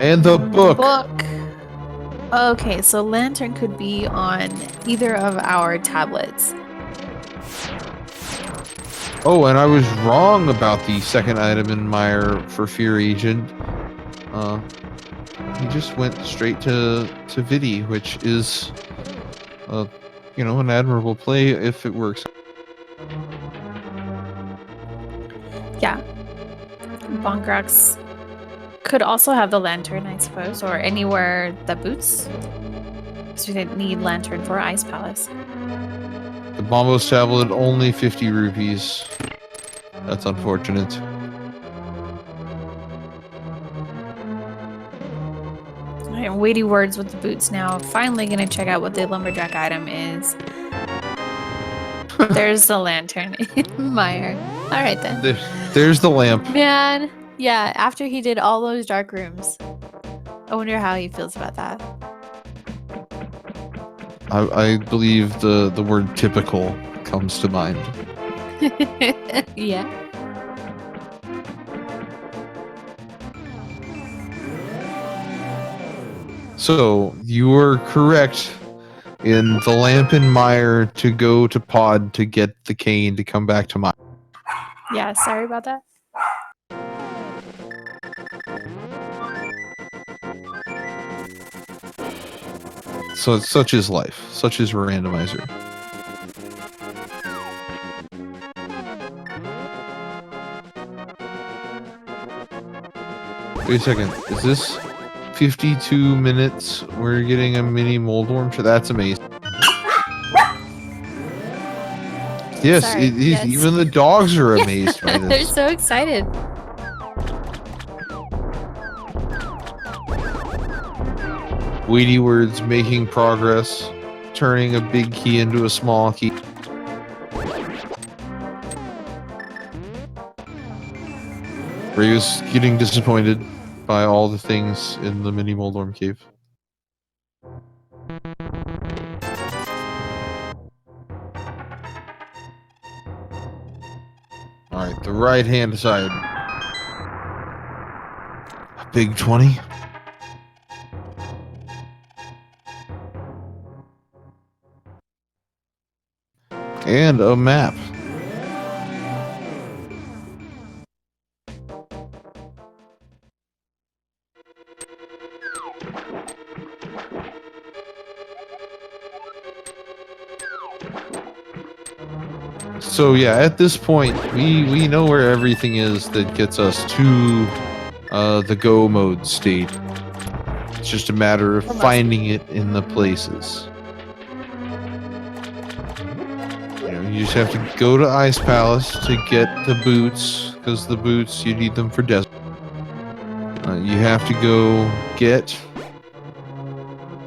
And the book. Okay, so lantern could be on either of our tablets. Oh, and I was wrong about the second item in Meyer for Fear Agent. He just went straight to Vidi, which is, you know, an admirable play if it works. Yeah. Bonkrax could also have the lantern, I suppose, or anywhere that boots. Because we didn't need lantern for Ice Palace. The Bombos tablet, only 50 rupees. That's unfortunate. Alright, weighty words with the boots now. Finally gonna check out what the lumberjack item is. There's the lantern in Meyer. Alright then. There's the lamp. Man, yeah, after he did all those dark rooms. I wonder how he feels about that. I believe the word typical comes to mind. Yeah. So, you were correct in the lamp in Meyer to go to pod to get the cane to come back to Meyer. Yeah, sorry about that. So such is life. Such is randomizer. Wait a second. Is this 52 minutes? We're getting a mini mold worm? That's amazing. Yes, Sorry, yes. even the dogs are amazed by They're this. so excited. Weedy words making progress, turning a big key into a small key. Ray was getting disappointed by all the things in the mini Moldorm cave. Alright, the right hand side. A big 20. And a map. So yeah, at this point, we know where everything is that gets us to the go mode state. It's just a matter of finding it in the places. You know, you just have to go to Ice Palace to get the boots, because the boots, you need them for desert. You have to go get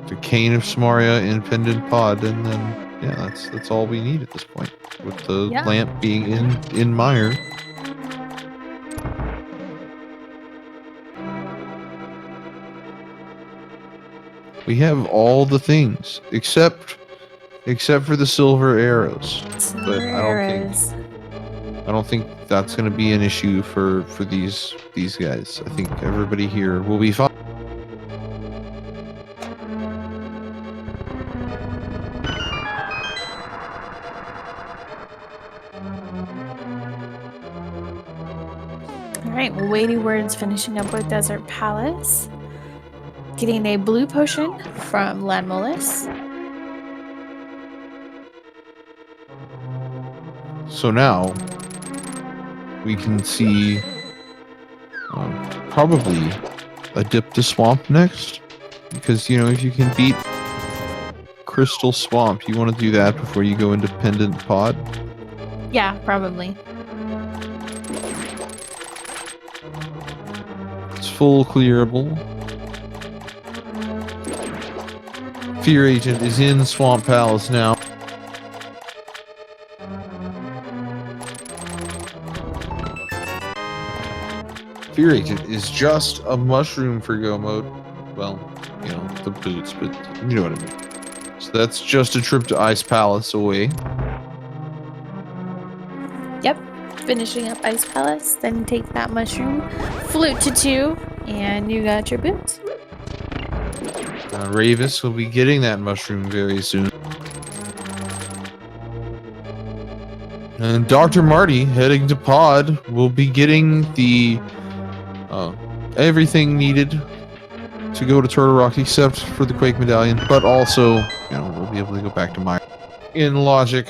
the Cane of Samaria in Pendant Pod, and then, yeah, that's all we need at this point. With the lamp being in Meyer. We have all the things, except for the silver arrows. But I don't think that's going to be an issue for these guys. I think everybody here will be fine. Alright, well, weighty words finishing up with Desert Palace. Getting a blue potion from Landmolus. So now we can see probably a dip to swamp next, because, you know, if you can beat Crystal Swamp, you want to do that before you go into Pendant Pod. Yeah, probably. It's full clearable. Fear Agent is in Swamp Palace now. Fear Agent is just a mushroom for go mode. Well, you know, the boots, but you know what I mean. So that's just a trip to Ice Palace away. Yep. Finishing up Ice Palace, then take that mushroom, flute to 2, and you got your boots. Ravis will be getting that mushroom very soon. And Dr. Marty, heading to Pod, will be getting the everything needed to go to Turtle Rock except for the Quake Medallion, but also, we'll be able to go back to Maya in logic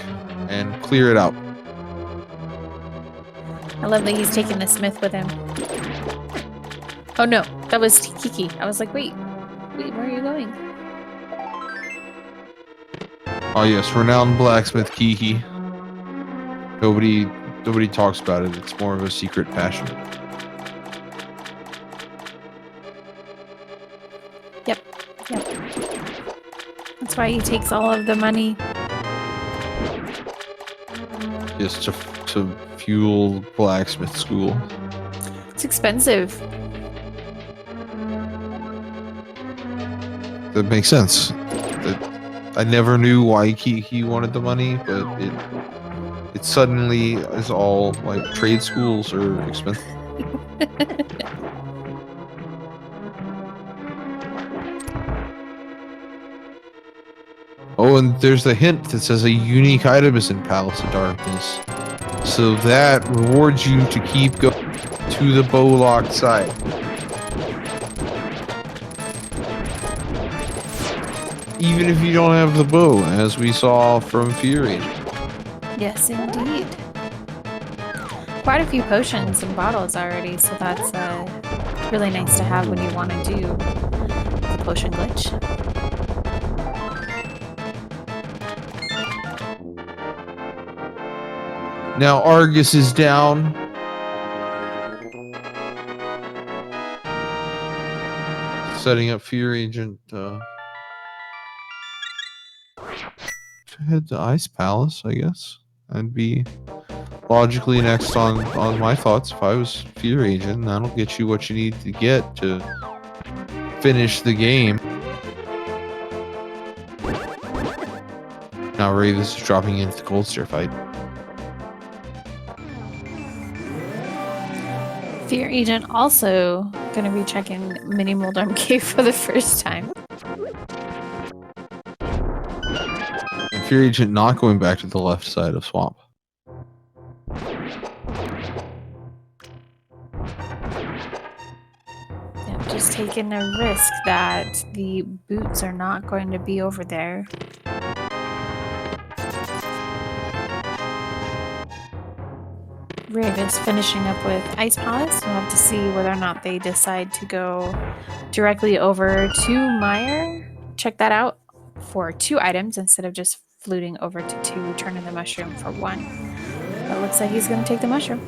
and clear it out. I love that he's taking the Smith with him. Oh no, that was Kiki. I was like, wait, where are you going? Oh yes, renowned blacksmith Kiki. Nobody talks about it. It's more of a secret passion. Yep. That's why he takes all of the money. Just to fuel blacksmith school. It's expensive. That makes sense. I never knew why he wanted the money, but it suddenly is all like trade schools are expensive. Oh, and there's the hint that says a unique item is in Palace of Darkness. So that rewards you to keep going to the bow-locked side. Even if you don't have the bow, as we saw from Fury. Yes, indeed. Quite a few potions and bottles already, so that's really nice to have when you want to do the potion glitch. Now Argus is down. Setting up Fear Agent to head to Ice Palace, I guess. I'd be logically next on my thoughts if I was Fear Agent. That'll get you what you need to get to finish the game. Now Ravis is dropping into the Cold Stare fight. Fear Agent also going to be checking Mini Moldorm Cave for the first time. And Fear Agent not going back to the left side of Swamp. Yeah, just taking a risk that the boots are not going to be over there. Ravis finishing up with Ice Palace. We'll have to see whether or not they decide to go directly over to Meyer. Check that out for 2 items instead of just fluting over to 2, turning the mushroom for 1. But it looks like he's going to take the mushroom.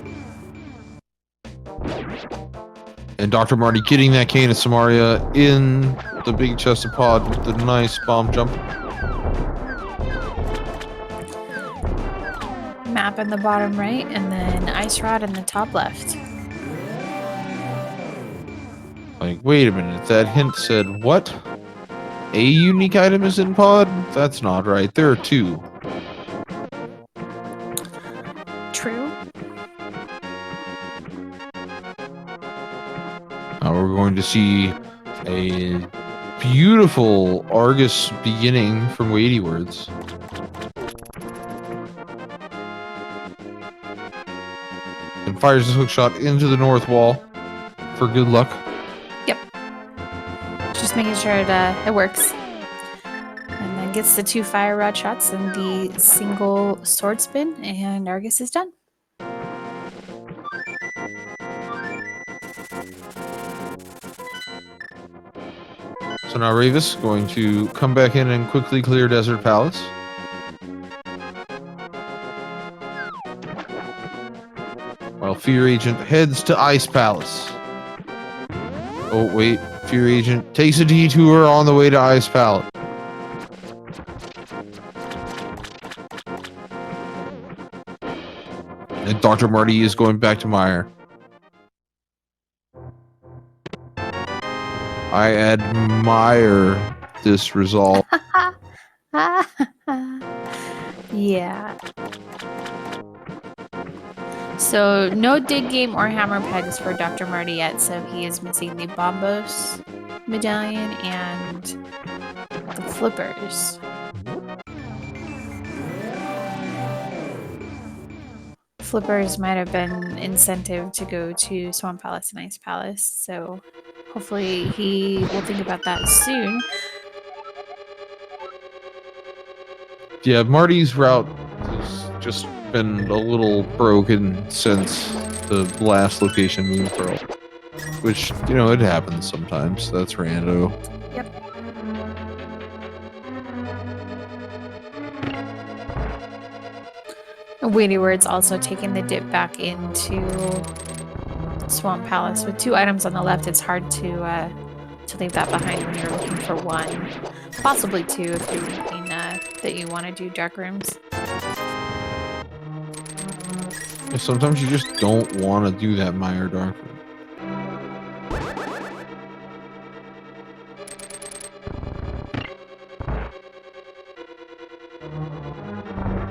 And Dr. Marty getting that cane of Samaria in the big chested pod with the nice bomb jump. Map in the bottom right, and then Ice Rod in the top left. Like, wait a minute, that hint said what? A unique item is in pod? That's not right. There are 2. True. Now we're going to see a beautiful Argus beginning from Weighty Words. And fires his hook shot into the north wall for good luck. Yep. Just making sure it works. And then gets the 2 fire rod shots and the single sword spin, and Argus is done. So now Ravis going to come back in and quickly clear Desert Palace. While Fear Agent heads to Ice Palace. Oh wait, Fear Agent takes a detour on the way to Ice Palace. And Dr. Marty is going back to Meyer. I admire this resolve. Yeah. So no dig game or hammer pegs for Dr. Marty yet, so he is missing the Bombos medallion and the flippers. Flippers might have been incentive to go to Swamp Palace and Ice Palace, so hopefully he will think about that soon. Yeah, Marty's route has just been a little broken since the last location move girl. Which, you know, it happens sometimes. That's rando. Yep. Weedy Word's also taking the dip back into Swamp Palace. With 2 items on the left, it's hard to leave that behind when you're looking for 1. Possibly 2 if you're thinking that you want to do dark rooms. Sometimes you just don't want to do that Mire Dark room.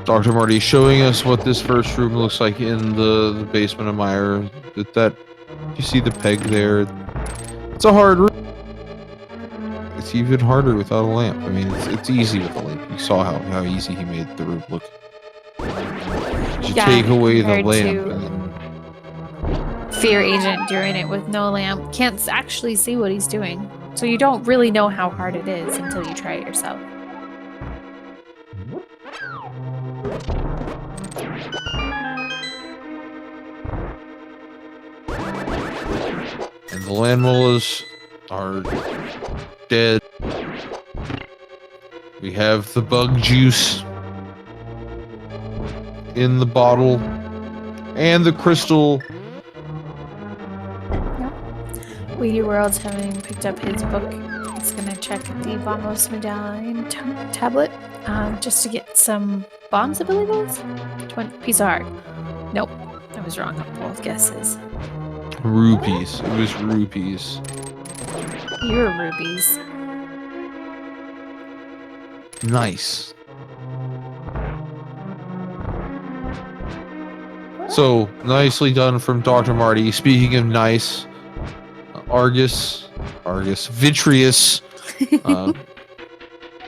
Dr. Marty showing us what this first room looks like in the basement of Mire. You see the peg there? It's a hard room. It's even harder without a lamp. I mean, it's easy with a lamp. You saw how easy he made the room look. You take away the lamp and then... Fear Agent doing it with no lamp. Can't actually see what he's doing. So you don't really know how hard it is until you try it yourself. And the landmollas are dead. We have the bug juice in the bottle and the crystal. Yep. Weedy World's having picked up his book. He's gonna check the Bombos medallion tablet just to get some bombs, I believe it was. 20 piece of heart. Nope, I was wrong on both guesses. Rupees. It was rupees. You're rubies. Nice. So, nicely done from Dr. Marty. Speaking of nice, Argus, Vitreous,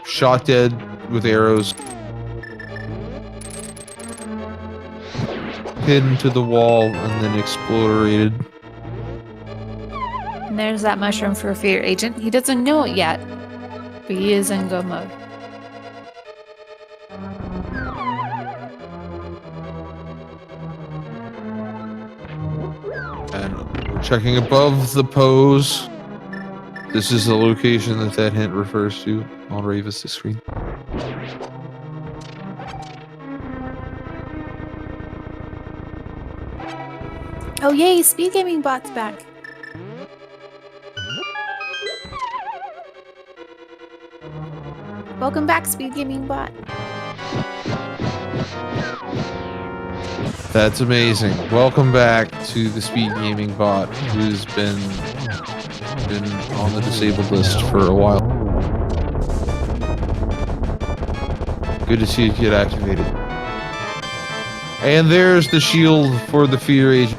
shot dead with arrows. Hidden to the wall and then exploded. And there's that mushroom for Fear Agent. He doesn't know it yet, but he is in go mode. And we're checking above the pose. This is the location that hint refers to on Ravis' screen. Oh yay, Speed Gaming Bot's back. Welcome back, Speed Gaming Bot. That's amazing. Welcome back to the Speed Gaming Bot, who's been on the disabled list for a while. Good to see it get activated. And there's the shield for the Fear Agent.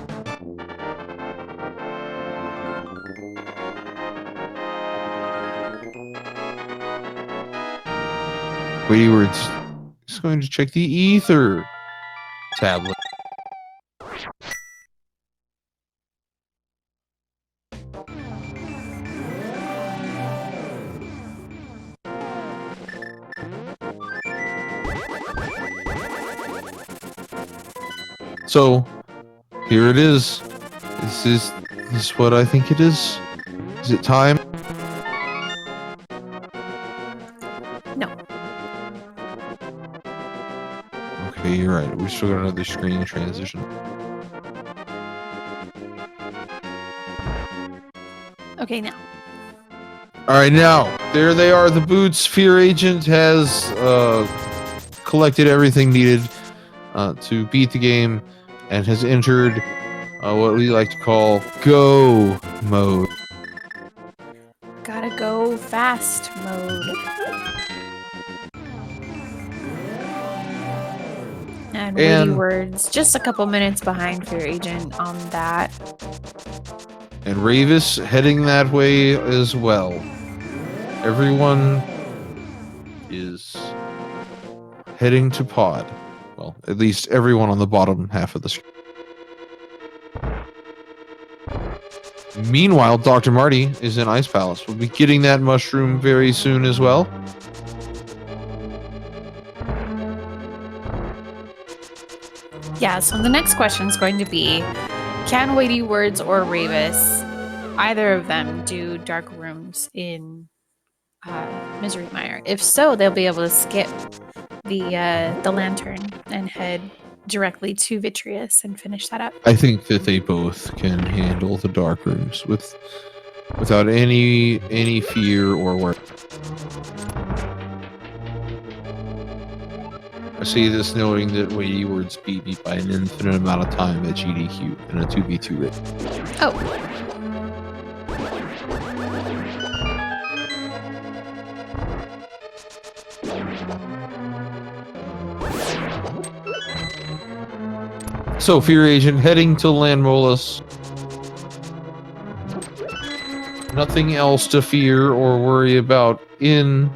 Wayward's just going to check the ether tablet. So, here it is. Is this what I think it is? Is it time? No. Okay, you're right. We still got another screen transition. Okay, now. Alright, now, there they are, the boots. Fear Agent has collected everything needed to beat the game and has entered what we like to call go mode. Gotta go fast mode. And weighty words, just a couple minutes behind Fear Agent on that. And Ravis heading that way as well. Everyone is heading to pod. Well, at least everyone on the bottom half of the screen. Meanwhile, Dr. Marty is in Ice Palace. We'll be getting that mushroom very soon as well. Yeah, so the next question is going to be, can Weighty Words or Ravis, either of them, do dark rooms in Misery Mire? If so, they'll be able to skip the lantern and head directly to Vitreous and finish that up. I think that they both can handle the dark rooms without any fear or worry. I say this knowing that Weighty Words beat me by an infinite amount of time at GDQ in a 2v2 race. Oh. So, Fear Agent heading to Landmolus. Nothing else to fear or worry about in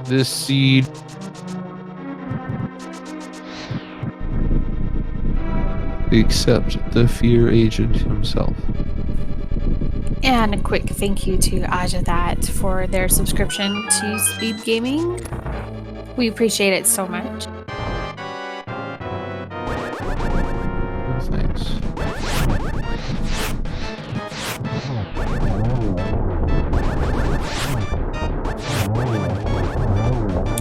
this seed. Except the Fear Agent himself. And a quick thank you to Ajathat for their subscription to Speed Gaming. We appreciate it so much. Thanks.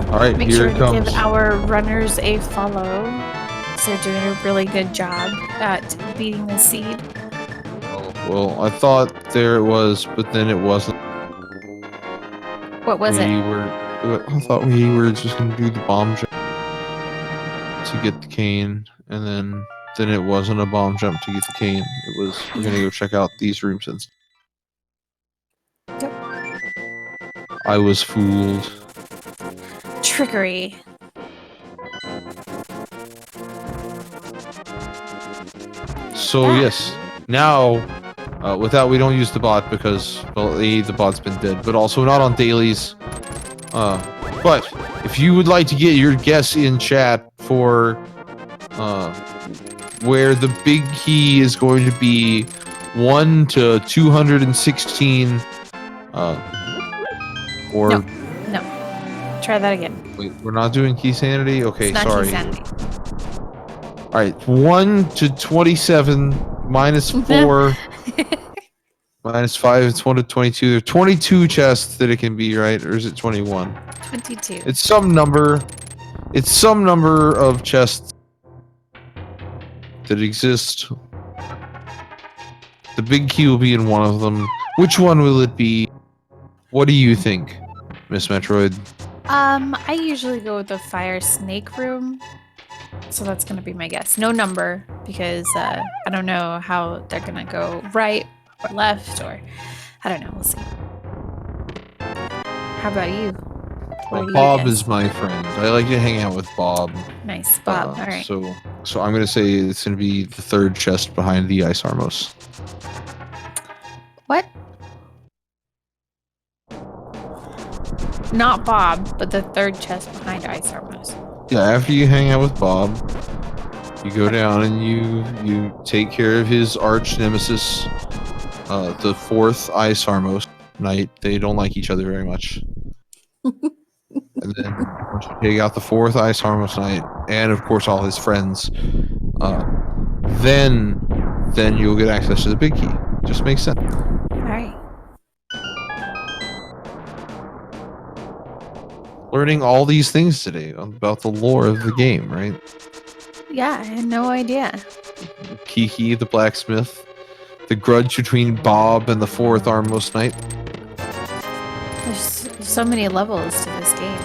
All right, Make here sure it to comes. give our runners a follow. So they're doing a really good job at beating the seed. Well, I thought there it was, but then it wasn't. What was it? I thought Weighty Words was going to do the bomb jump to get the cane, and then it wasn't a bomb jump to get the cane. It was, we're going to go check out these rooms instead. Yep. I was fooled. Trickery. So yes, now we don't use the bot because, well, A, the bot's been dead, but also not on dailies. But if you would like to get your guess in chat for where the big key is going to be 1 to 216, or No. Try that again. wait, we're not doing key sanity. Okay, It's not sorry. key sanity. All right, 1 to 27 minus 4 minus 5. It's 1 to 22. There are 22 chests that it can be, right? Or is it 21? 22. It's some number. It's some number of chests that exist. The big key will be in one of them. Which one will it be? What do you think, Miss Metroid? I usually go with the fire snake room. So that's going to be my guess. No number, because I don't know how they're going to go right or left, or I don't know. We'll see. How about you? Well, Bob is my friend. I like to hang out with Bob. Nice, Bob. All right. So I'm going to say it's going to be the third chest behind the Ice Armos. What? Not Bob, but the third chest behind Ice Armos. Yeah, after you hang out with Bob, you go down and you take care of his arch nemesis, the fourth Ice Armos Knight. They don't like each other very much. And then once you take out the fourth Ice Armos Knight, and of course all his friends, then you'll get access to the big key. Just makes sense. All right. Learning all these things today about the lore of the game, right? Yeah, I had no idea. Kiki, the blacksmith, the grudge between Bob and the fourth Armos Knight. There's so many levels to this game.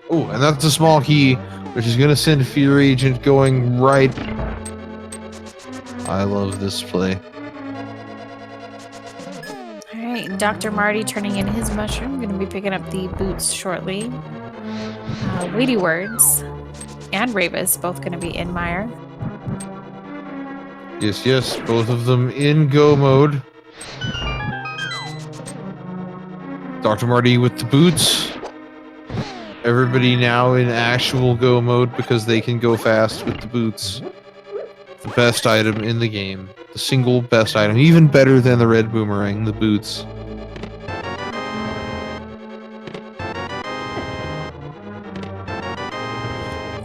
Oh, and that's a small key, which is going to send Fear Agent going right. I love this play. Alright, Dr. Marty turning in his mushroom. Going to be picking up the boots shortly. Weighty Words and Ravis both going to be in Mire. Yes, yes, both of them in go mode. Dr. Marty with the boots. Everybody now in actual go mode because they can go fast with the boots. The best item in the game. The single best item. Even better than the red boomerang, the boots.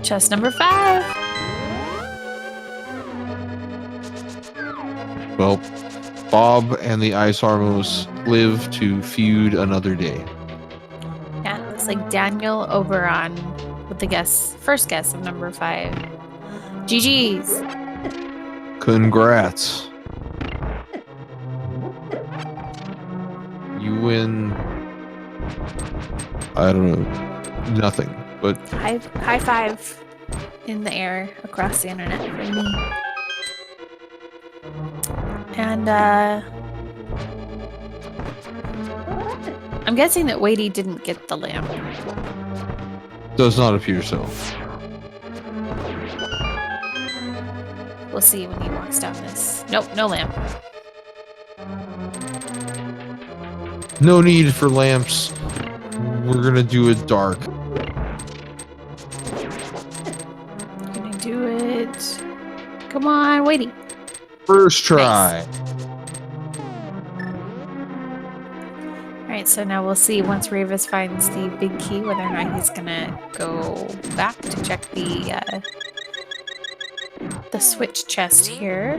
Chest number 5. Well, Bob and the Ice Armos live to feud another day. Yeah, it looks like Daniel Oberon with the first guess of number 5. GG's. Congrats. You win. I don't know. Nothing. But high five in the air across the internet for me. And I'm guessing that Wadey didn't get the lamp. does not appear so. We'll see when he walks down this. Nope, no lamp. No need for lamps. We're gonna do it dark. Gonna do it. Come on, Wadey. First try. Nice. Alright, so now we'll see once Ravis finds the big key whether or not he's gonna go back to check the switch chest here.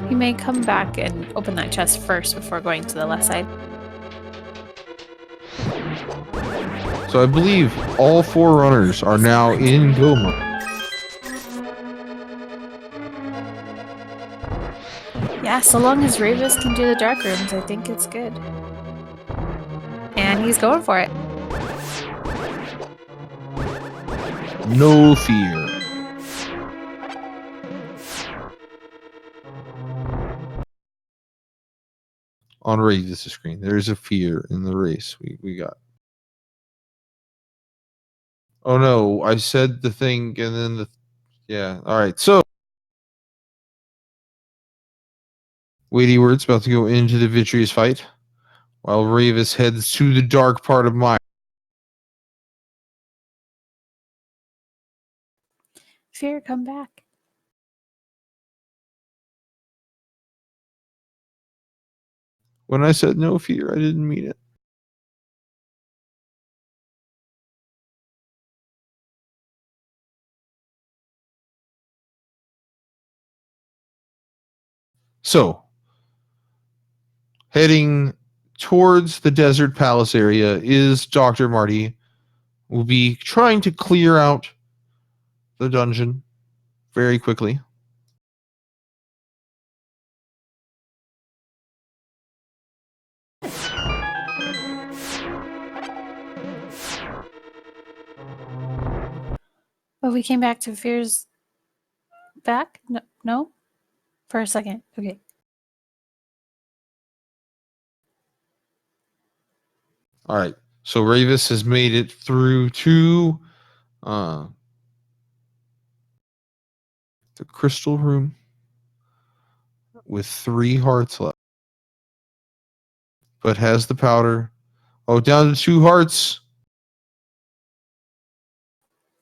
He may come back and open that chest first before going to the left side. So I believe all 4 runners are now in go mode. Yeah, so long as Ravis can do the dark rooms, I think it's good. And he's going for it. No fear. On Ravis' screen, there is a fear in the race we got. Oh no, I said the thing and then yeah, alright, so Weighty Words about to go into the Vitreous fight, while Ravis heads to the dark part of Mire. Fear, come back. When I said no fear, I didn't mean it. So, heading towards the Desert Palace area is Dr. Marty. Will be trying to clear out the dungeon very quickly. Oh, we came back to Fear's back? No? For a second. Okay. All right. So Ravis has made it through to the crystal room with 3 hearts left. But has the powder. Oh, down to 2 hearts.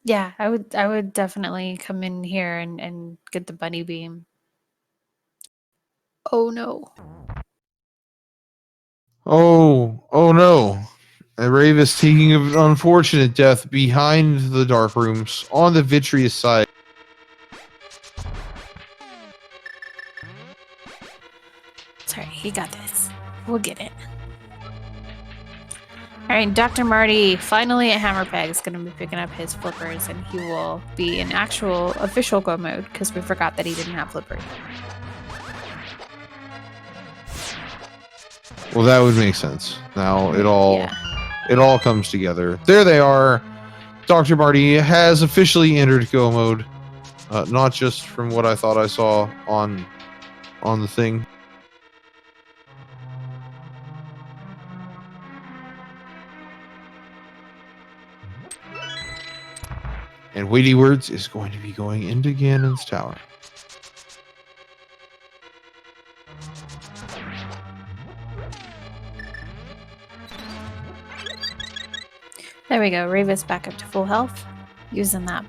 Yeah, I would definitely come in here and get the bunny beam. Oh no. Oh no. And Ravis taking an unfortunate death behind the dark rooms on the Vitreous side. Sorry, he got this. We'll get it. Alright, Dr. Marty, finally at Hammerpeg, is going to be picking up his flippers, and he will be in actual official go mode, because we forgot that he didn't have flippers. Well, that would make sense. Now it all comes together. There they are. Dr. Marty has officially entered go mode. Not just from what I thought I saw on the thing. And Weighty Words is going to be going into Ganon's tower. There we go. Ravis back up to full health, using that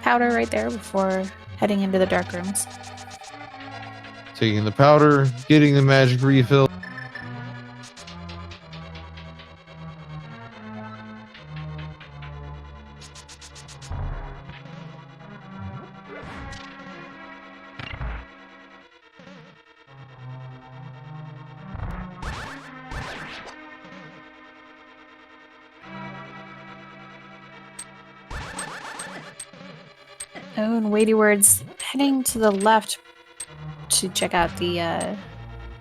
powder right there before heading into the dark rooms. Taking the powder, getting the magic refill. Oh, and Weighty Words heading to the left to check out the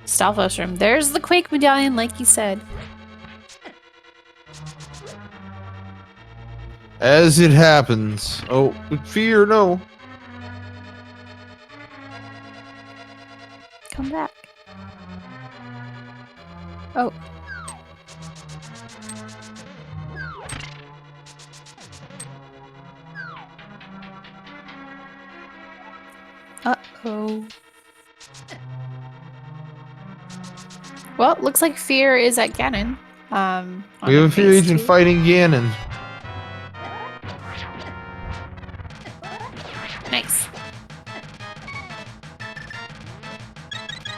Stalfos room. There's the Quake Medallion, like you said. As it happens. Oh, fear, no. Come back. Oh. Uh-oh. Well, looks like Fear is at Ganon. We have a Fear agent fighting Ganon. Nice.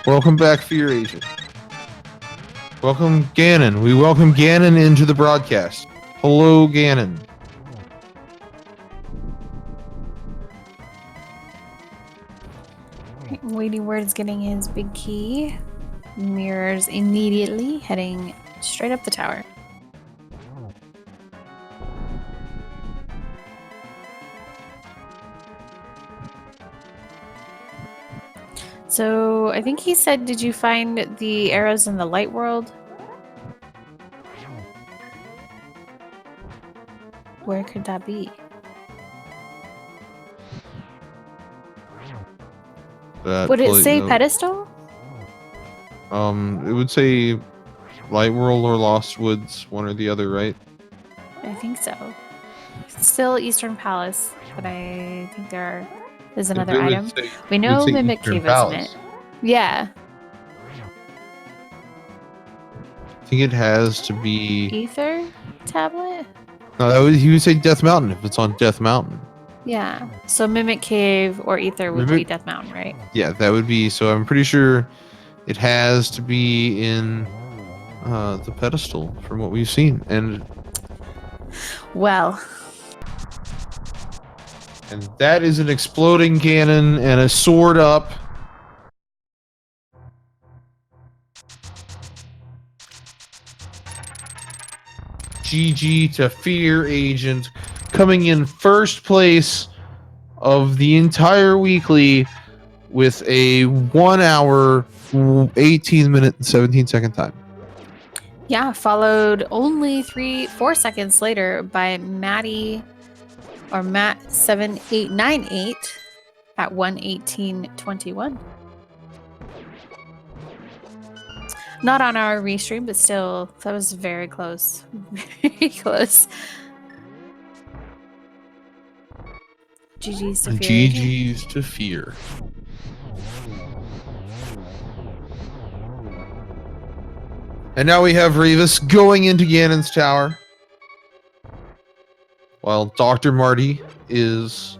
Welcome back, Fear agent. Welcome, Ganon. We welcome Ganon into the broadcast. Hello, Ganon. Weighty Words getting his big key. Mirrors immediately, heading straight up the tower. So, I think he said, did you find the arrows in the light world? Where could that be? Would it say pedestal? It would say Light World or Lost Woods, one or the other, right? I think so. Still Eastern Palace, but I think there's another item. We know Mimic Cave, isn't it? Yeah. I think it has to be Ether tablet? No, he would say Death Mountain if it's on Death Mountain. Yeah. So Mimic Cave or Ether would be Death Mountain, right? Yeah, that would be. So I'm pretty sure it has to be in the pedestal from what we've seen. And well. And that is an exploding cannon and a sword up. GG to Fear Agent, coming in first place of the entire weekly with a 1 hour, 18 minute, and 17 second time. Yeah, followed only 4 seconds later by Matt 7898 at 1:18:21. Not on our restream, but still, that was very close. Very close. GG's to Fear. GG's to Fear. And now we have Revis going into Ganon's tower. While Dr. Marty is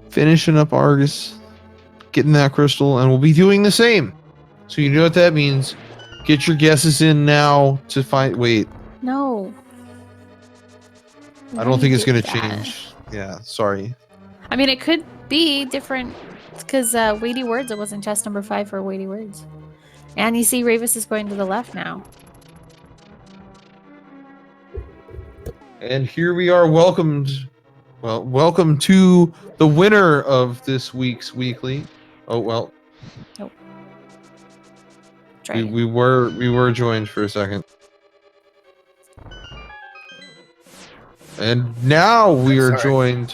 finishing up Argus, getting that crystal, and we'll be doing the same. So you know what that means. Get your guesses in now to find... Wait. No. I don't think it's going to change. Yeah, sorry. I mean, it could be different because Weighty Words, it wasn't chest number 5 for Weighty Words. And you see Ravis is going to the left now. And here we are welcomed. Well, welcome to the winner of this week's weekly. Oh, well. Nope. We were joined for a second. And now we are joined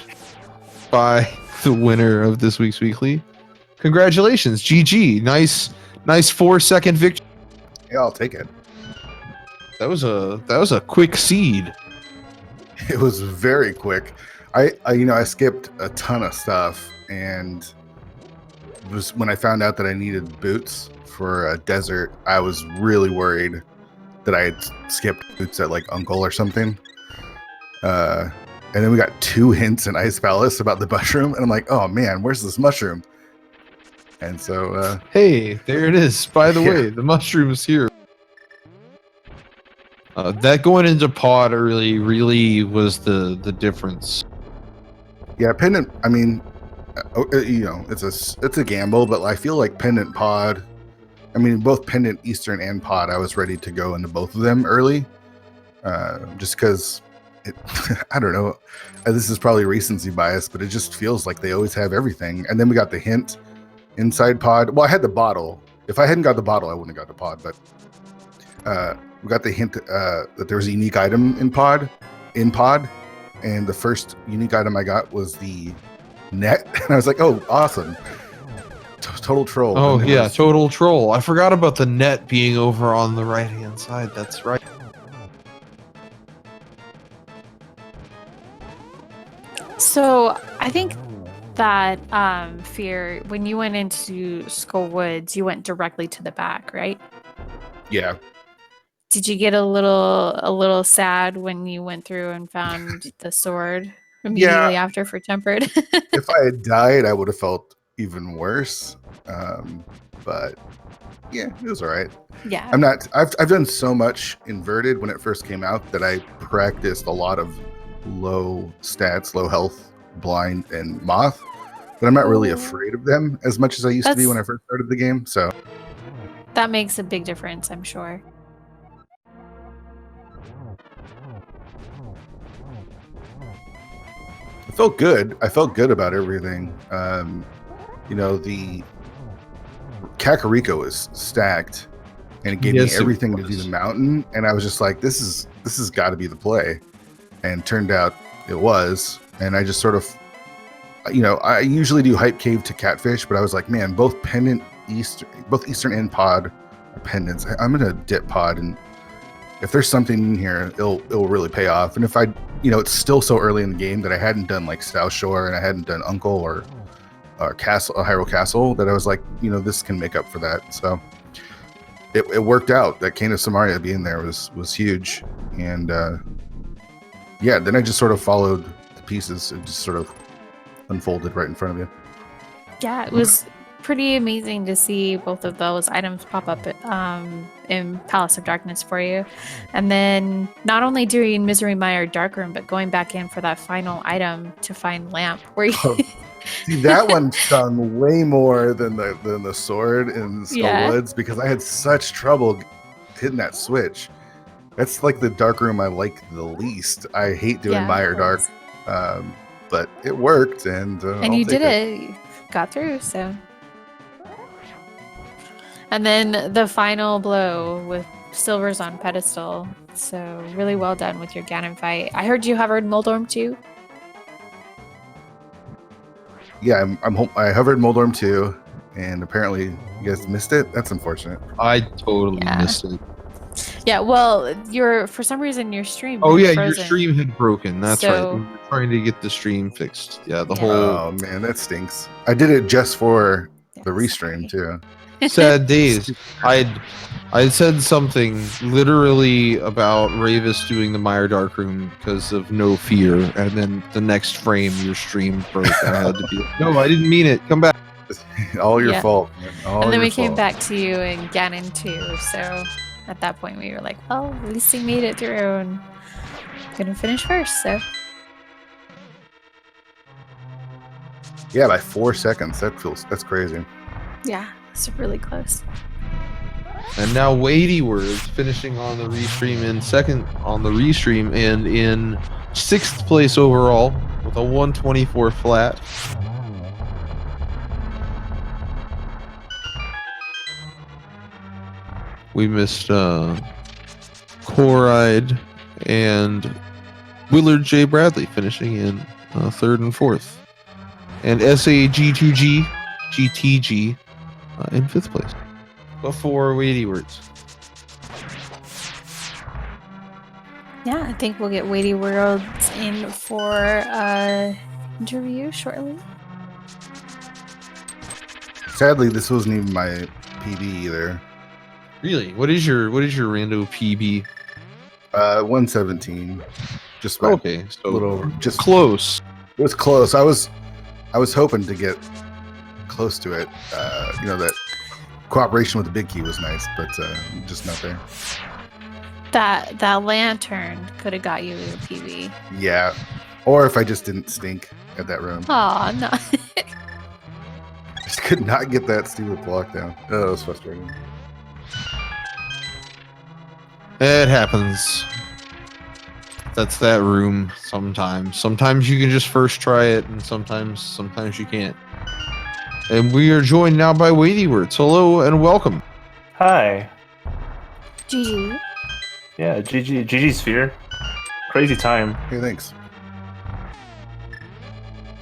by the winner of this week's weekly. Congratulations, GG. Nice 4-second victory. Yeah, I'll take it. That was a quick seed. It was very quick. I skipped a ton of stuff, and was when I found out that I needed boots for a desert, I was really worried that I had skipped boots at like Uncle or something. And then we got 2 hints in Ice Palace about the mushroom, and I'm like, oh man, where's this mushroom? And so, Hey, there it is. By the Yeah. way, the mushroom's here. That going into pod really was the difference. yeah, pendant. I mean, it's a gamble, but I feel like pendant pod. I mean, both pendant Eastern and pod. I was ready to go into both of them early, just because. I don't know. This is probably recency bias, but it just feels like they always have everything. And then we got the hint inside pod. Well, I had the bottle. If I hadn't got the bottle, I wouldn't have got the pod. But we got the hint that there was a unique item in pod, and the first unique item I got was the net, and I was like, "Oh, awesome! Total troll." Oh yeah, total troll. I forgot about the net being over on the right-hand side. That's right. So I think that Fear, when you went into Skull Woods, you went directly to the back, right? Yeah. Did you get a little sad when you went through and found the sword immediately after for Tempered? If I had died, I would have felt even worse. But yeah, it was all right. Yeah. I've done so much inverted when it first came out that I practiced a lot of low stats, low health, blind, and moth. But I'm not really afraid of them as much as I used to be when I first started the game. So that makes a big difference, I'm sure. I felt good. I felt good about everything. The Kakariko is stacked, and it gave me everything to do the mountain. And I was just like, this has got to be the play. And turned out it was. And I just sort of, I usually do hype cave to catfish, but I was like, man, both Eastern and pod are pendants. I'm gonna dip pod, and if there's something in here, it'll really pay off. And if it's still so early in the game that I hadn't done like South Shore and I hadn't done Uncle or Castle, Hyrule Castle, that I was like, this can make up for that. So it worked out. That Cane of Samaria being there was huge. And then I just sort of followed the pieces. It just sort of unfolded right in front of you. Yeah, it was pretty amazing to see both of those items pop up in Palace of Darkness for you. And then not only doing Misery Mire Darkroom, but going back in for that final item to find Lamp. Where you see, that one stung way more than the sword in Skull Woods, because I had such trouble hitting that switch. That's like the dark room I like the least. I hate doing Mire Dark, but it worked, and you did it. You got through, so. And then the final blow with Silver's on pedestal. So really well done with your Ganon fight. I heard you hovered Moldorm too. Yeah, I hovered Moldorm too, and apparently you guys missed it. That's unfortunate. I totally missed it. Yeah, well, for some reason your stream. Oh yeah, frozen. your stream had broken. That's right. We were trying to get the stream fixed. Yeah, the whole. Oh man, that stinks. I did it just for the restream too. Sad days. I said something literally about Ravis doing the Mire Darkroom because of no fear, and then the next frame your stream broke. I had to be like, no, I didn't mean it. Come back. All your fault. And then we came back to you and Ganon too. So at that point we were like, well, at least we made it through and gonna finish first. So yeah, by 4 seconds. That's crazy. Yeah. It's really close. And now Weighty Words finishing on the restream in second on the restream and in 6th place overall with a 124 flat. We missed Coride and Willard J. Bradley finishing in 3rd and 4th. And SAG2G, GTG in 5th place. Before Weighty Words. Yeah, I think we'll get Weighty Worlds in for interview shortly. Sadly, this wasn't even my PB either. Really? What is your rando PB? 117. Just by Okay, so a little over. Just close. It was close. I was hoping to get close to it. That cooperation with the big key was nice, but just not there. That lantern could have got you a PB. Yeah, or if I just didn't stink at that room. Oh no. I just could not get that stupid block down. Oh, that was frustrating. It happens. That's that room sometimes. Sometimes you can just first try it, and sometimes you can't. And we are joined now by Weighty Words. Hello and welcome. Hi. GG. Yeah, GG Sphere. Crazy time. Hey, thanks.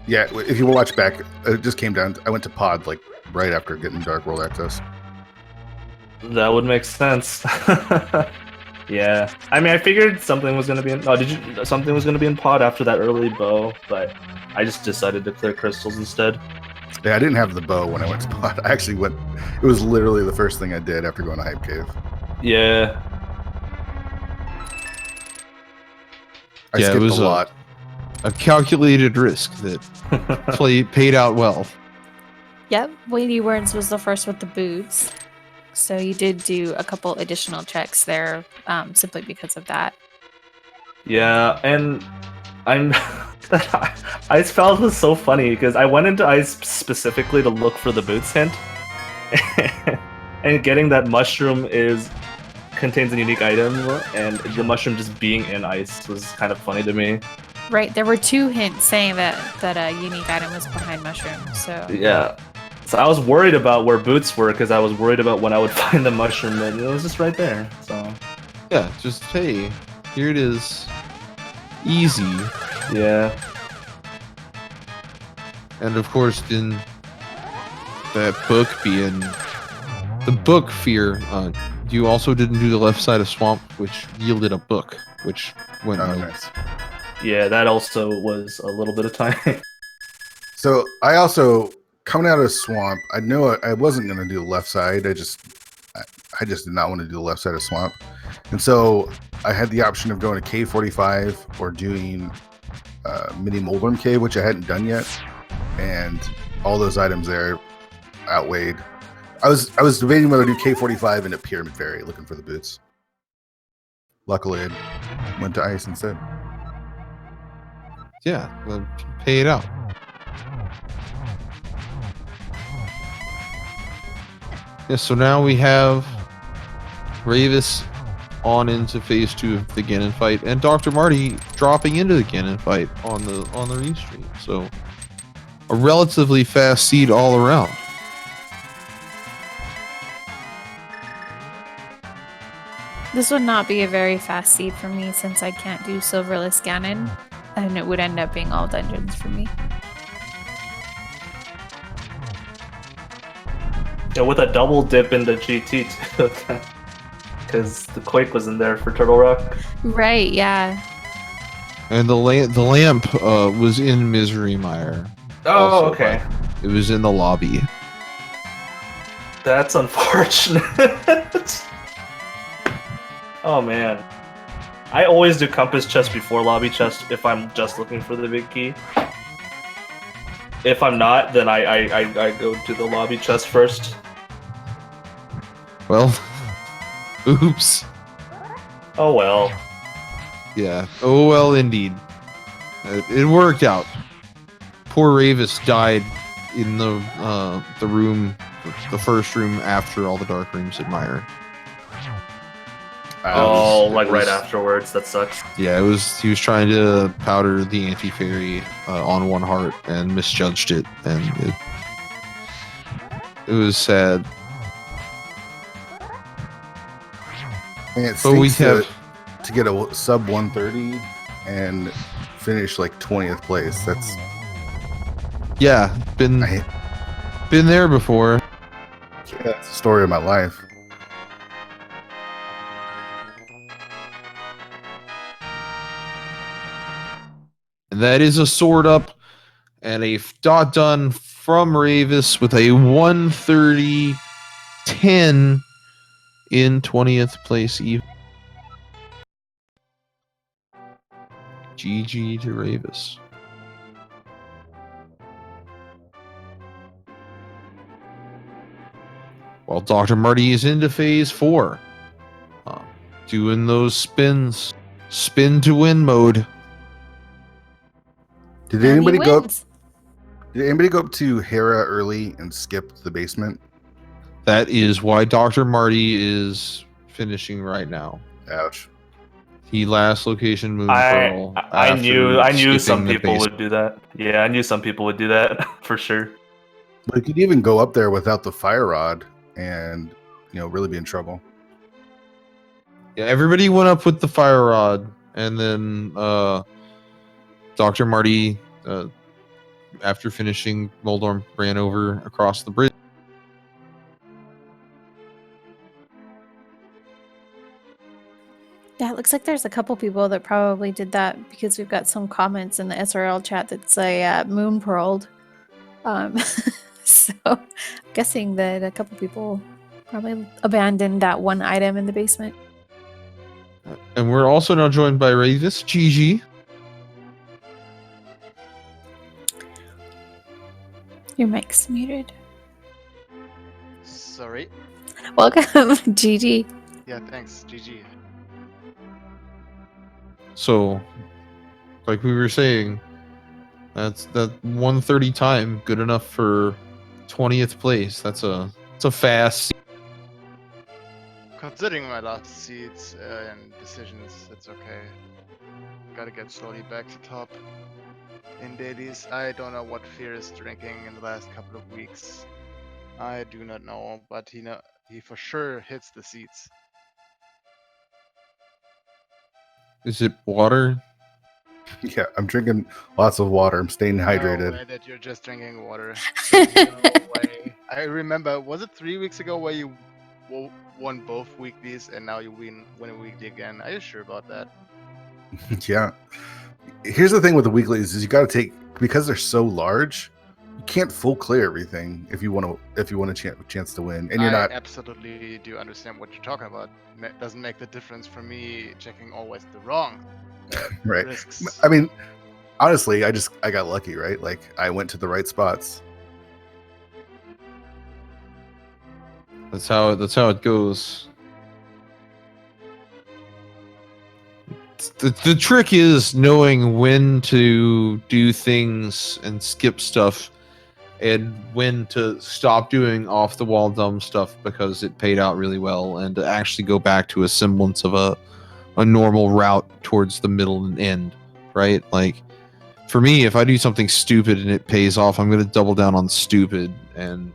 Yeah, if you watch back, it just came down. I went to pod like right after getting Dark World access. That would make sense. Yeah. I mean, I figured something was gonna be in. Oh, something was gonna be in pod after that early bow, but I just decided to clear crystals instead. Yeah, I didn't have the bow when I went to pod. I actually went. It was literally the first thing I did after going to Hype Cave. Yeah. I Yeah, it skipped was a lot. A calculated risk that paid out well. Yep, Weighty Words was the first with the boots. So you did do a couple additional checks there, simply because of that. Yeah, and I'm Ice Palace was so funny because I went into Ice specifically to look for the boots hint, and getting that mushroom contains a unique item, and the mushroom just being in Ice was kind of funny to me. Right, there were 2 hints saying that a unique item was behind mushroom. So Yeah. So I was worried about where boots were because I was worried about when I would find the mushroom, and it was just right there. So Yeah, just hey, here it is. Easy. yeah. And of course, in that book being the book fear, you also didn't do the left side of swamp, which yielded a book, which went Oh, no. nice. Yeah, that also was a little bit of time. So I also coming out of swamp. I know I wasn't going to do the left side. I just did not want to do the left side of swamp, and so I had the option of going to K45 or doing mini Moldrum Cave, which I hadn't done yet, and all those items there outweighed. I was debating whether to do K45 and a Pyramid Fairy, looking for the boots. Luckily, I went to Ice instead. Yeah, pay it out. Yeah, so now we have Ravis on into phase 2 of the Ganon fight, and Dr. Marty dropping into the Ganon fight on the restream. So a relatively fast seed all around. this would not be a very fast seed for me since I can't do Silverless Ganon, and it would end up being all dungeons for me. Yeah, with a double dip into GT too, because the Quake was in there for Turtle Rock. Right, yeah. And the lamp was in Misery Mire. Oh, Also, okay. It was in the lobby. That's unfortunate. Oh man. I always do compass chest before lobby chest if I'm just looking for the big key. If I'm not, then I go to the lobby chest first. Well, oops. Oh well. Yeah. Oh well, indeed. It worked out. Poor Ravis died in the room, the first room after all the dark rooms at Mire. Right afterwards. That sucks. Yeah, he was trying to powder the anti-fairy on one heart and misjudged it, and it was sad. And it But we stinks have to get a sub 130 and finish like 20th place. That's been there before. that's the story of my life. And that is a sword up and a dot done from Ravis with a 130-10 in 20th place. GG to Ravis. While Dr. Marty is into phase 4, doing those spins, spin to win mode. Did And he anybody go? wins. Did anybody go up to Hera early and skip the basement? That is why Dr. Marty is finishing right now. Ouch. He last location moved I Pearl I after knew some skipping the people basement. would do that. Yeah, I knew some people would do that for sure. But you could even go up there without the fire rod and really be in trouble. Yeah, everybody went up with the fire rod, and then Dr. Marty, after finishing Moldorm, ran over across the bridge. Yeah, it looks like there's a couple people that probably did that because we've got some comments in the SRL chat that say moon pearled. So I'm guessing that a couple people probably abandoned that one item in the basement. And we're also now joined by Ravis, Gigi. Your mic's muted. Sorry. Welcome, Gigi. Yeah, thanks, GG. So, like we were saying, that's that 130 time good enough for 20th place. It's a fast. Considering my last seeds and decisions, it's okay. Gotta get slowly back to top. In dailies, I don't know what Fear is drinking in the last couple of weeks. I do not know, but he for sure hits the seeds. Is it water? Yeah, I'm drinking lots of water. I'm staying No hydrated. way that you're just drinking water. There's no way. I remember, was it 3 weeks ago where you won both weeklies and now you win a weekly again? Are you sure about that? Yeah. Here's the thing with the weeklies is you got to take, because they're so large, you can't full clear everything if you want a chance to win, and you're I not. absolutely do understand what you're talking about. Doesn't make the difference for me checking always the wrong Right. risks. I mean, honestly, I got lucky, right? Like I went to the right spots. That's how it goes. The trick is knowing when to do things and skip stuff, and when to stop doing off the wall dumb stuff because it paid out really well, and to actually go back to a semblance of a normal route towards the middle and end, right? Like for me, if I do something stupid and it pays off, I'm going to double down on stupid. And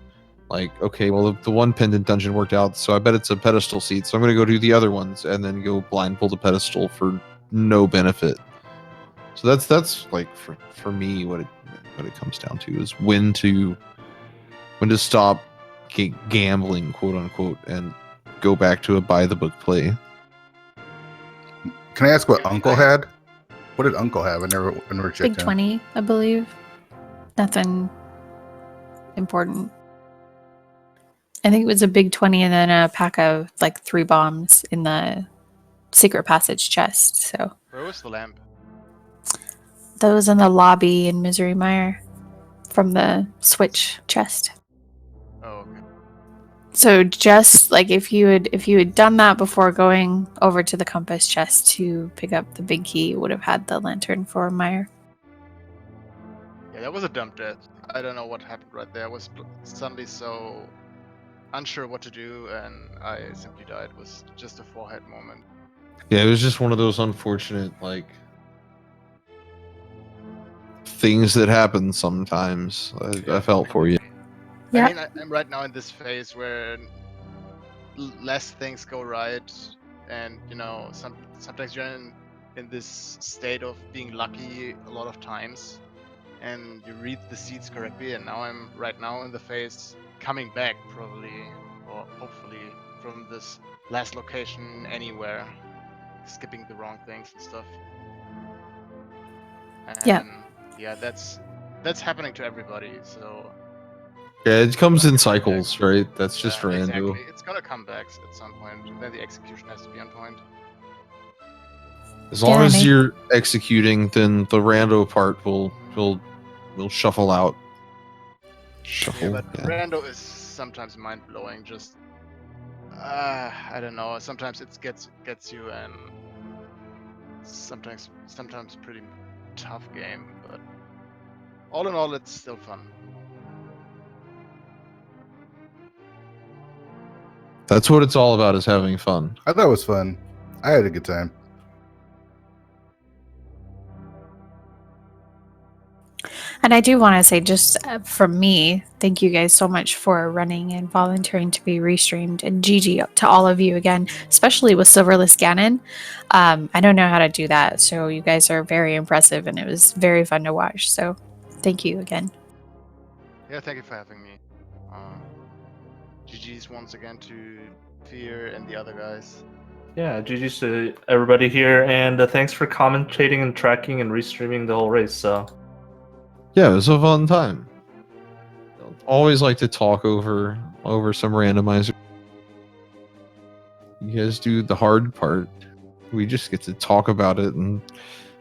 like, okay, well, the one pendant dungeon worked out, so I bet it's a pedestal seat, so I'm going to go do the other ones and then go blind pull the pedestal for no benefit. So that's like for me what it comes down to is when to stop gambling, quote unquote, and go back to a by the book play. Can I ask what Yeah, Uncle had? What did Uncle have? I never checked Big in. 20, I believe. Nothing important. I think it was a big 20 and then a pack of like 3 bombs in the secret passage chest. So Where was the lamp? those in the lobby in Misery Mire from the switch chest. Oh, okay. So just like if you had done that before going over to the compass chest to pick up the big key, you would have had the lantern for Mire. Yeah, that was a dumb death. I don't know what happened right there. I was suddenly so unsure what to do, and I simply died. It was just a forehead moment. Yeah, it was just one of those unfortunate like things that happen sometimes. I felt for you. Yeah. I mean, I'm right now in this phase where less things go right, and sometimes you're in this state of being lucky a lot of times, and you read the seeds correctly. And now I'm right now in the phase coming back probably or hopefully from this last location anywhere, skipping the wrong things and stuff. Yeah. Yeah, that's happening to everybody. So Yeah, it comes in It's gonna come back. cycles, right? That's just Yeah, rando. exactly. It's gonna come back at some point. And then the execution has to be on point. As long Yeah, as and you're executing, then the rando part will shuffle out. Shuffle. Yeah, but Yeah. rando is sometimes mind blowing. Just I don't know. Sometimes it gets you, and sometimes pretty tough game. But all in all, it's still fun. That's what it's all about, is having fun. I thought it was fun. I had a good time. I do want to say, just from me, thank you guys so much for running and volunteering to be restreamed. And GG to all of you again, especially with Silverless Ganon. I don't know how to do that, so you guys are very impressive, and it was very fun to watch. So thank you again. Yeah, thank you for having me. GG's once again to Fear and the other guys. Yeah, GG's to everybody here, and thanks for commentating and tracking and restreaming the whole race. So Yeah, it was a fun time. Always like to talk over some randomizer. You guys do the hard part. We just get to talk about it and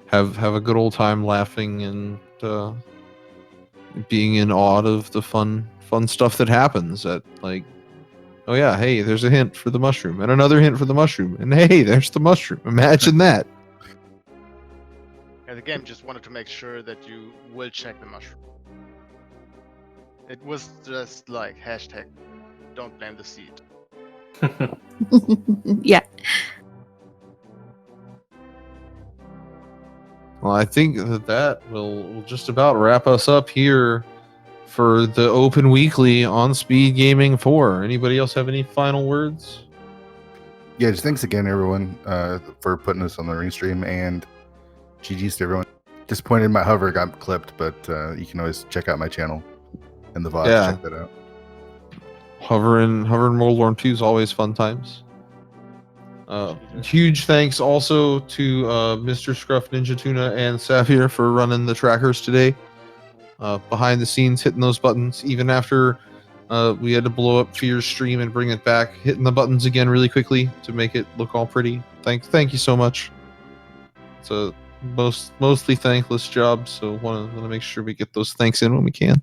have a good old time laughing and being in awe of the fun stuff that happens. At like, oh yeah, hey, there's a hint for the mushroom, and another hint for the mushroom, and hey, there's the mushroom. Imagine that. Yeah, the game just wanted to make sure that you will check the mushroom. It was just like hashtag don't blame the seed. Yeah. Well, I think that will just about wrap us up here for the Open Weekly on Speed Gaming 4. Anybody else have any final words? Yeah, just thanks again, everyone, for putting us on the restream, and GG's to everyone. Disappointed my hover got clipped, but you can always check out my channel and the VODs. Yeah. Check that out. Hovering World War II is always fun times. Huge thanks also to Mr. Scruff, Ninja Tuna, and Saphir for running the trackers today. Behind the scenes, hitting those buttons, even after we had to blow up Fear's stream and bring it back, hitting the buttons again really quickly to make it look all pretty. Thank you so much. It's a mostly thankless job, so want to make sure we get those thanks in when we can.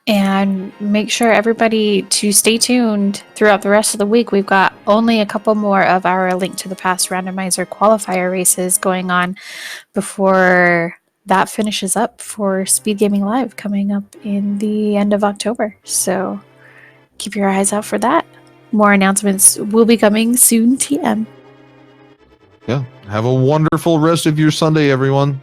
And make sure everybody to stay tuned throughout the rest of the week. We've got only a couple more of our Link to the Past randomizer qualifier races going on before that finishes up for Speed Gaming Live coming up in the end of October. So keep your eyes out for that. More announcements will be coming soon, TM. Yeah. Have a wonderful rest of your Sunday, everyone.